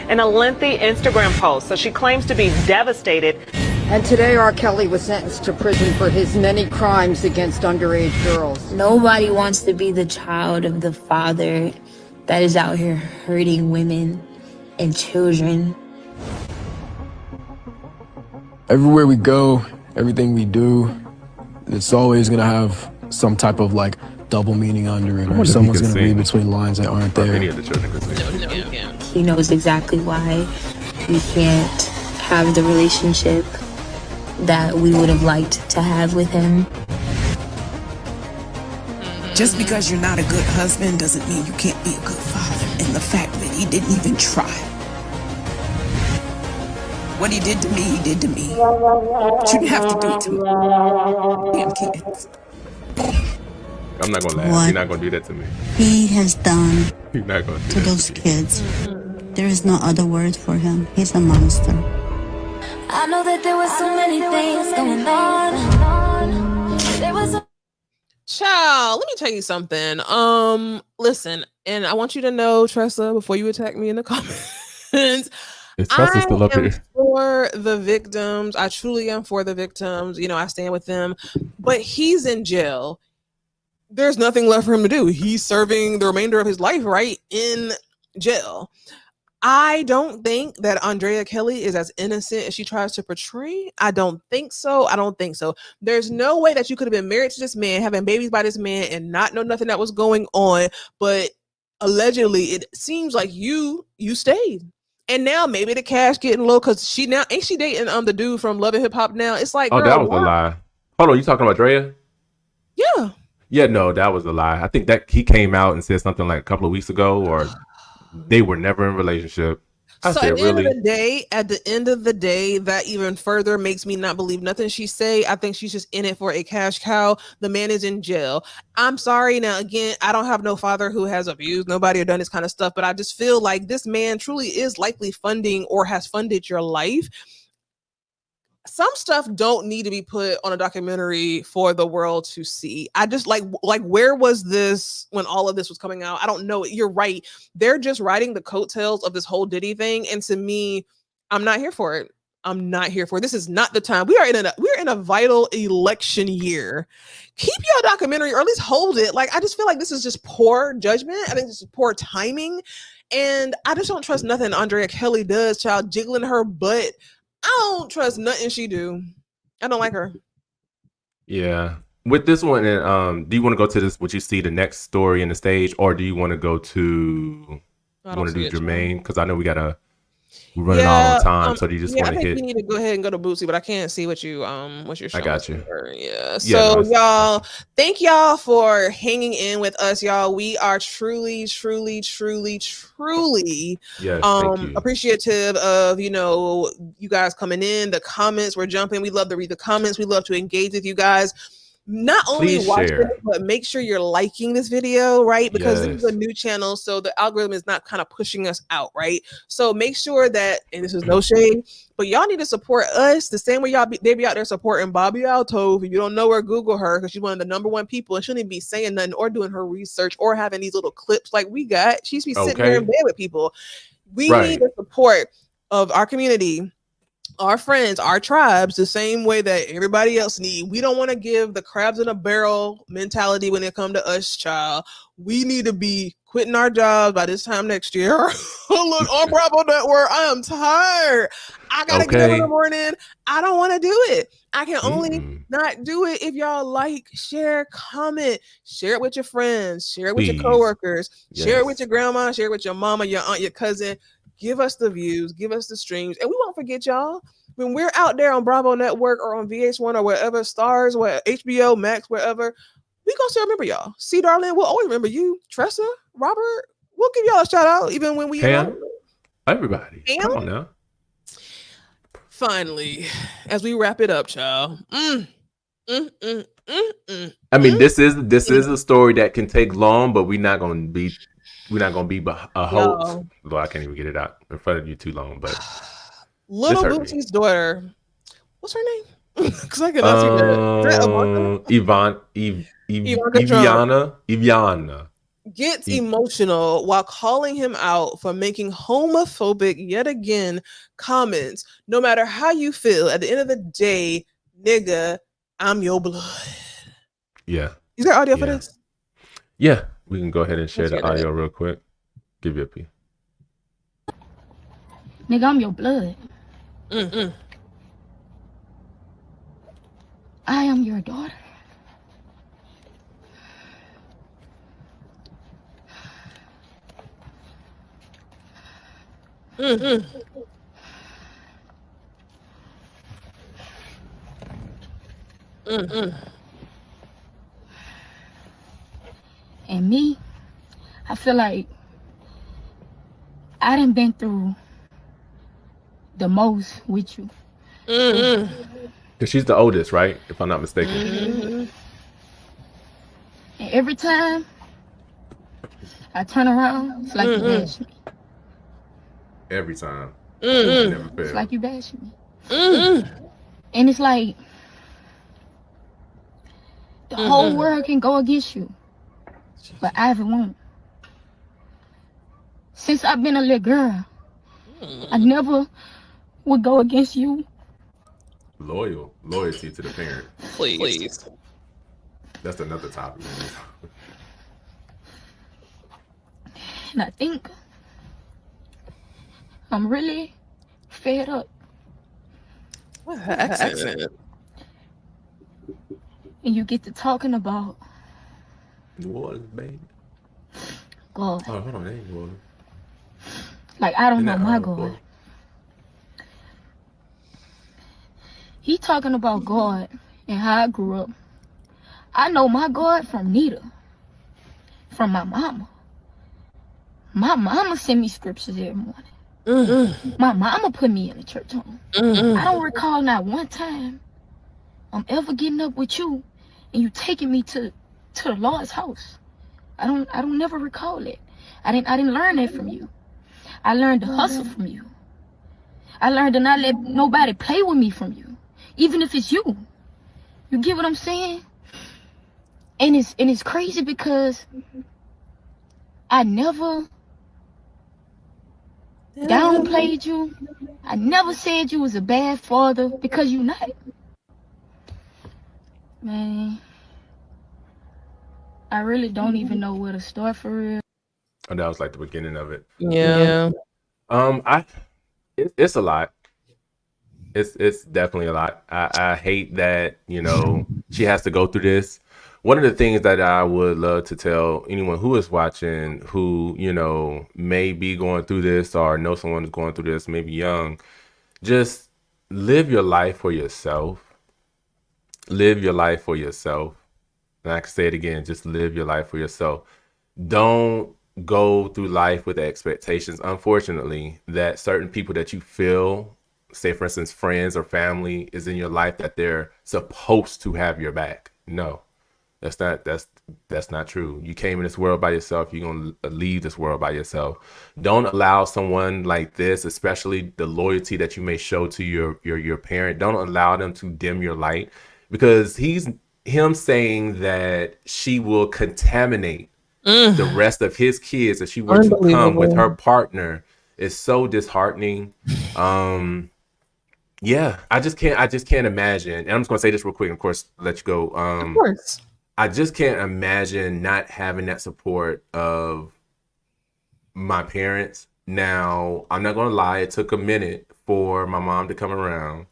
In a lengthy Instagram post, so she claims to be devastated. And today R. Kelly was sentenced to prison for his many crimes against underage girls. Nobody wants to be the child of the father that is out here hurting women and children. Everywhere we go, everything we do, it's always gonna have some type of like double meaning under it, or someone's gonna read between lines that aren't there. Any of the children could sing. He knows exactly why we can't have the relationship that we would have liked to have with him. Just because you're not a good husband doesn't mean you can't be a good father. And the fact that he didn't even try. What he did to me, he did to me. But you didn't have to do it to me. Damn kids. I'm not gonna laugh. You're not gonna do that to me. He has done You're not gonna do to that those to me. kids. There is no other word for him. He's a monster. I know that there was so many things going on. There was a Child, let me tell you something. Listen, and I want you to know, Tressa, before you attack me in the comments, Tressa's still up here. For the victims. I truly am for the victims. You know, I stand with them. But he's in jail. There's nothing left for him to do. He's serving the remainder of his life, right, in jail. I don't think that Andrea Kelly is as innocent as she tries to portray. I don't think so. There's no way that you could have been married to this man, having babies by this man, and not know nothing that was going on. But allegedly, it seems like you stayed. And now maybe the cash getting low because she now ain't she dating the dude from Love and Hip Hop now? It's like, oh, that was a lie. Hold on, you talking about Drea? Yeah. Yeah, no, that was a lie. I think that he came out and said something like a couple of weeks ago, or they were never in a relationship. At the end of the day, that even further makes me not believe nothing she say. I think she's just in it for a cash cow. The man is in jail. I'm sorry. Now, again, I don't have no father who has abused nobody or done this kind of stuff, but I just feel like this man truly is likely funding or has funded your life. some stuff don't need to be put on a documentary for the world to see. I just like where was this when all of this was coming out? I don't know. You're right. They're just riding the coattails of this whole Diddy thing, and to me, I'm not here for it. I'm not here for it. This is not the time. We're in a vital election year. Keep your documentary, or at least hold it. Like, I just feel like this is just poor judgment. I think this is poor timing, and I just don't trust nothing Andrea Kelly does. Child jiggling her butt. I don't trust nothing she do. I don't like her. Yeah. With this one, do you want to go to this? What you see the next story in the stage, or do you want to go to? You want to do Jermaine? Because I know we're running out on time. So do you just want to hit? You need to go ahead and go to Boosie, but I can't see what you're showing. I got you. Yeah. So y'all, thank y'all for hanging in with us, y'all. We are truly appreciative of you guys coming in. The comments we're jumping. We love to read the comments. We love to engage with you guys. Not only watch it, but make sure you're liking this video, right? Because this is a new channel, so the algorithm is not kind of pushing us out, right? So make sure that, and this is no shade, but y'all need to support us the same way they be out there supporting Bobby Alto. If you don't know her, Google her, because she's one of the #1 people, and she shouldn't be saying nothing or doing her research or having these little clips like we got. She's be sitting there in bed with people. We need the support of our community, our friends, our tribes, the same way that everybody else need. We don't want to give the crabs in a barrel mentality when it come to us, child. We need to be quitting our jobs by this time next year. Look, on Bravo Network, I am tired. I gotta get up in the morning. I don't want to do it. I can only not do it if y'all like, share, comment, share it with your friends, share it with your coworkers, share it with your grandma, share it with your mama, your aunt, your cousin. Give us the views, give us the streams, and we won't forget y'all. When we're out there on Bravo Network or on VH1 or wherever, Stars, where HBO Max, wherever, we gonna still remember y'all. See, darling, we'll always remember you. Tressa, Robert, we'll give y'all a shout out even when we everybody. Come on now. Finally, as we wrap it up, child. I mean, this is a story that can take long, but we're not gonna be a hoax. Though I can't even get it out in front of you too long. But little Boosie's daughter, what's her name? Because I cannot see that. Ivyana gets emotional while calling him out for making homophobic yet again comments. No matter how you feel, at the end of the day, nigga, I'm your blood. Yeah. Is there audio for this? Yeah. We can go ahead and share the audio real quick. Give you a P. Nigga, I'm your blood. I am your daughter. And me, I feel like I done been through the most with you. Because she's the oldest, right? If I'm not mistaken. And every time I turn around, it's like you bash me. Every time. It's like you bash me. And it's like the whole world can go against you, but Ivy won't. Since I've been a little girl, I never would go against you. Loyalty to the parent. Please. That's another topic. And I think I'm really fed up. What accent? And you get to talking about New Orleans, baby. God. Oh, hold on, that ain't New Orleans. Like, I don't know my God. He talking about God and how I grew up. I know my God from Nita, from my mama. My mama sent me scriptures every morning. My mama put me in the church home. I don't recall not one time I'm ever getting up with you and you taking me to the Lord's house. I don't never recall it. I didn't learn that from you. I learned to hustle from you. I learned to not let nobody play with me from you. even if it's you. You get what I'm saying? And it's crazy because I never downplayed you. I never said you was a bad father, because you not. Man, I really don't even know where to start for real. And that was like the beginning of it. Yeah. It's a lot. It's definitely a lot. I hate that, she has to go through this. One of the things that I would love to tell anyone who is watching, who, may be going through this or know someone who's going through this, maybe young, just live your life for yourself. Live your life for yourself. And I can say it again, just live your life for yourself. Don't go through life with expectations, unfortunately, that certain people that you feel, say for instance, friends or family is in your life, that they're supposed to have your back. No, that's not true. You came in this world by yourself. You're going to leave this world by yourself. Don't allow someone like this, especially the loyalty that you may show to your parent. Don't allow them to dim your light, because him saying that she will contaminate the rest of his kids if she were to come with her partner is so disheartening. Yeah, I just can't imagine. And I'm just gonna say this real quick, and of course, let you go. Of course. I just can't imagine not having that support of my parents. Now, I'm not gonna lie, it took a minute for my mom to come around,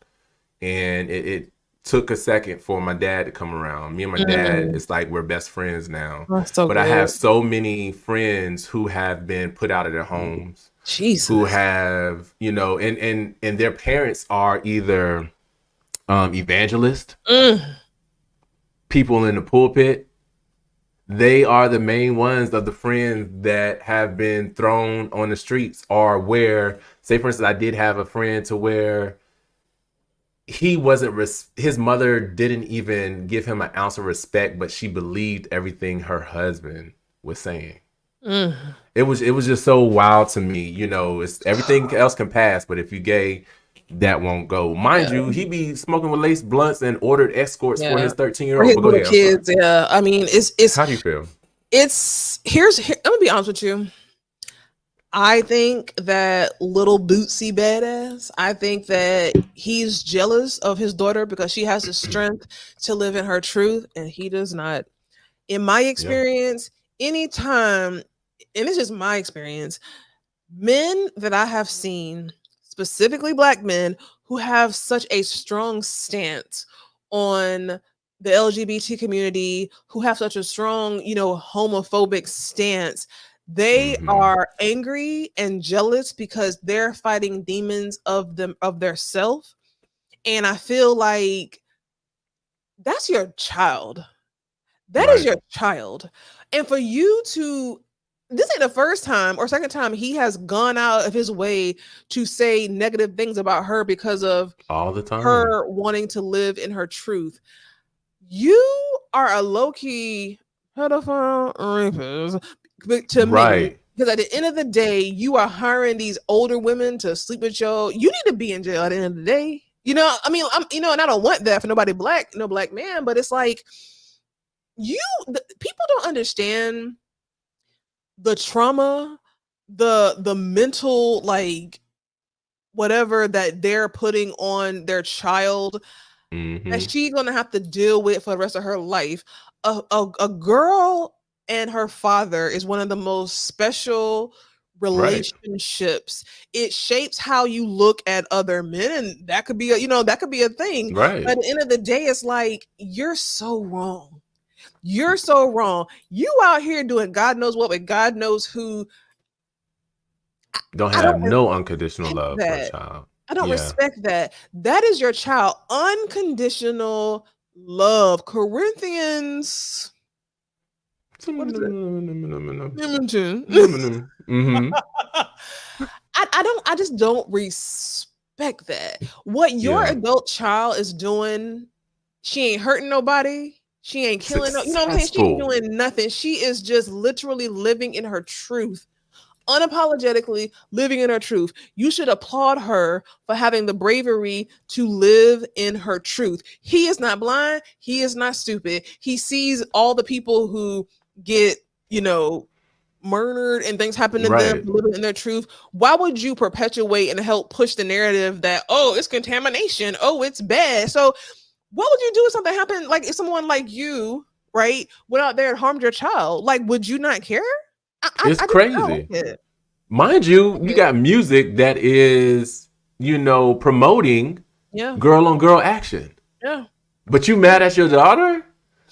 and it took a second for my dad to come around. Me and my dad, it's like we're best friends now. That's so but good. I have so many friends who have been put out of their homes. Jesus. Who have, and their parents are either evangelists, people in the pulpit. They are the main ones of the friends that have been thrown on the streets, or where, say for instance, I did have a friend to where he wasn't, his mother didn't even give him an ounce of respect, but she believed everything her husband was saying. It was just so wild to me. It's everything else can pass, but if you gay, that won't go. Mind you, he be smoking with lace blunts and ordered escorts for his 13-year-old. But go ahead, kids. Yeah, I mean, it's. How do you feel? Here, I'm gonna be honest with you. I think that little Boosie badass, I think that he's jealous of his daughter because she has the strength to live in her truth and he does not. In my experience, anytime, and it's just my experience, men that I have seen, specifically Black men, who have such a strong stance on the LGBT community, who have such a strong, homophobic stance, they are angry and jealous because they're fighting demons of their self. And I feel like that's your child. That is your child. And for you to, this ain't the first time or second time he has gone out of his way to say negative things about her because of all the time her wanting to live in her truth. You are a low-key pedophile rapist to me. Because at the end of the day, you are hiring these older women to sleep with you. You need to be in jail at the end of the day. And I don't want that for nobody black, no black man, but it's like, people don't understand the trauma, the mental, like, whatever that they're putting on their child that she's gonna have to deal with for the rest of her life. A girl and her father is one of the most special relationships. It shapes how you look at other men, and that could be a thing. Right. But at the end of the day, it's like, you're so wrong. You're so wrong. You out here doing God knows what with God knows who. Don't have no unconditional love for a child. I don't respect that. That is your child. Unconditional love. Corinthians. What is it? I just don't respect that. What your adult child is doing, she ain't hurting nobody. She ain't killing no, you know what I'm saying? She ain't doing nothing. She is just literally living in her truth unapologetically living in her truth. You should applaud her for having the bravery to live in her truth. He is not blind. He is not stupid. He sees all the people who get, murdered and things happen to them living in their truth. Why would you perpetuate and help push the narrative that, oh, it's contamination, oh, it's bad? So what would you do if something happened, like if someone like you, right, went out there and harmed your child? Like, would you not care? It's crazy. Mind you, you got music that is, promoting girl on girl action. Yeah. But you mad at your daughter?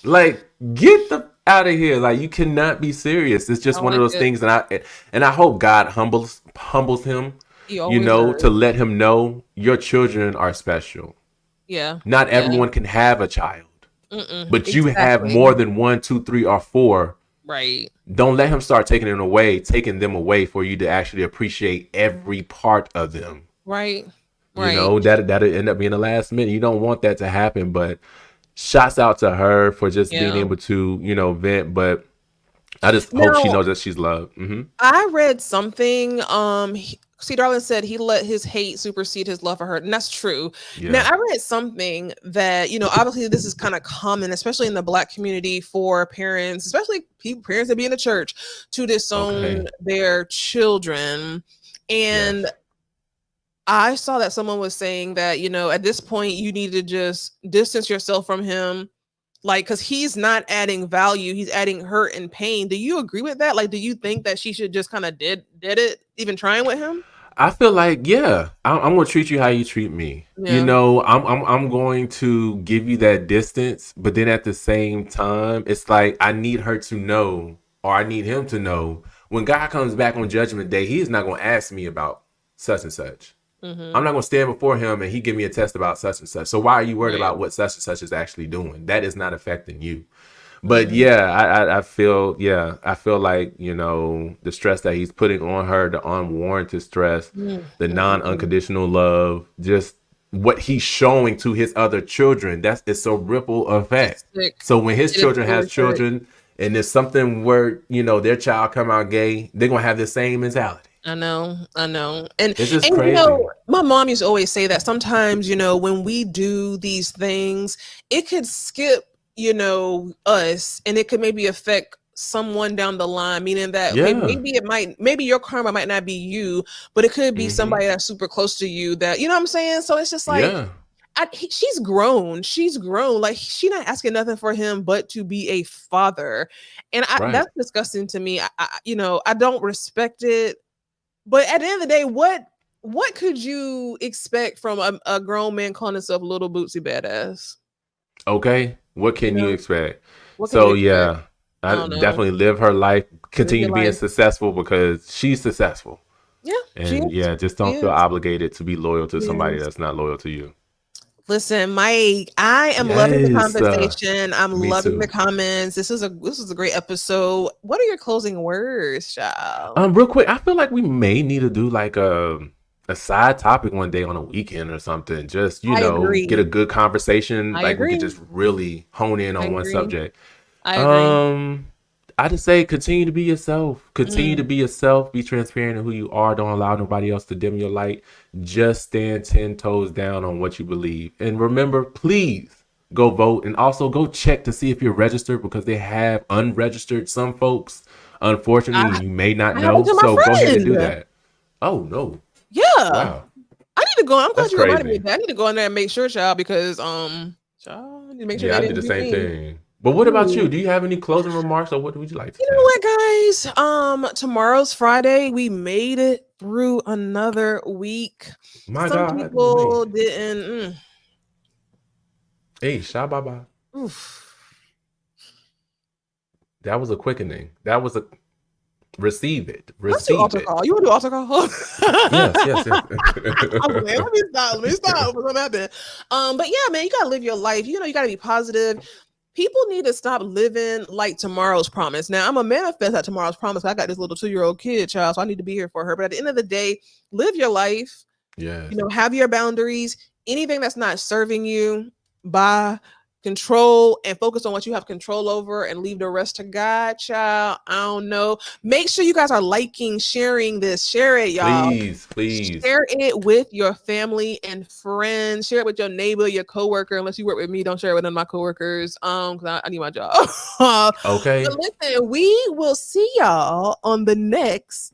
Like, get the out of here. Like, you cannot be serious. It's just one of those things, and I hope God humbles him, to let him know your children are special. Yeah. Not everyone can have a child. But you have more than 1, 2, 3, or 4. Right. Don't let him start taking them away for you to actually appreciate every part of them. Right. That'll end up being the last minute. You don't want that to happen, but shouts out to her for just being able to, vent. But I just hope she knows that she's loved. I read something. C. Darling said he let his hate supersede his love for her, and that's true. Yeah. Now, I read something that, obviously this is kind of common, especially in the Black community, for parents, especially parents that be in the church, to disown their children. And I saw that someone was saying that, at this point, you need to just distance yourself from him. Like, because he's not adding value, he's adding hurt and pain. Do you agree with that? Like, do you think that she should just kind of did it, even trying with him? I feel like, I'm gonna treat you how you treat me. Yeah. I'm going to give you that distance, but then at the same time, it's like I need her to know, or I need him to know, when God comes back on Judgment Day, he's not gonna ask me about such and such. I'm not going to stand before him and he give me a test about such and such. So why are you worried about what such and such is actually doing? That is not affecting you. But I feel like, the stress that he's putting on her, the unwarranted stress, the non-unconditional love, just what he's showing to his other children, it's a ripple effect. So when his children has children and there's something where, their child come out gay, they're going to have the same mentality. I know. And it's just crazy. My mom used to always say that sometimes, when we do these things, it could skip, us, and it could maybe affect someone down the line, meaning that maybe your karma might not be you, but it could be somebody that's super close to you that, you know what I'm saying? So it's just like, she's grown. Like, she's not asking nothing for him but to be a father. And that's disgusting to me. I don't respect it. But at the end of the day, what could you expect from a grown man calling himself Little Boosie Badass? Okay, what can you expect? I definitely live her life, continue being successful because she's successful. Yeah, and just don't feel obligated to be loyal to somebody that's not loyal to you. Listen, Mike, I am loving the conversation. I'm loving the comments. This is a great episode. What are your closing words, child? Real quick, I feel like we may need to do like a side topic one day on a weekend or something. Just, get a good conversation. We could just really hone in on one subject. I agree. I just say continue to be yourself. Continue to be yourself. Be transparent in who you are. Don't allow nobody else to dim your light. Just stand 10 toes down on what you believe. And remember, please go vote. And also go check to see if you're registered, because they have unregistered some folks. Unfortunately, you may not know. So go ahead and do that. Oh, no. Yeah. Wow. I need to go. I'm glad you reminded me of that. I need to go in there and make sure, child, because child, I need to make sure I did the same thing. But what about you? Do you have any closing remarks, or what would you like to say? You know what, guys? Tomorrow's Friday. We made it through another week. Some people didn't. Hey, shababa. That was a quickening. That was a receive it. Receive it. You want to do altar call? Yes. Okay, let me stop. What's happening? But yeah, man, you gotta live your life. You gotta be positive. People need to stop living like tomorrow's promise. Now, I'm a manifest that tomorrow's promise. I got this little 2-year-old kid, child, so I need to be here for her. But at the end of the day, live your life. Yeah. Have your boundaries. Anything that's not serving you, bye. control and focus on what you have control over and leave the rest to God, child. I don't know. Make sure you guys are liking, sharing this. Share it, y'all. Please. Share it with your family and friends. Share it with your neighbor, your coworker. Unless you work with me, don't share it with none of my coworkers. Because I need my job. Okay. But listen, we will see y'all on the next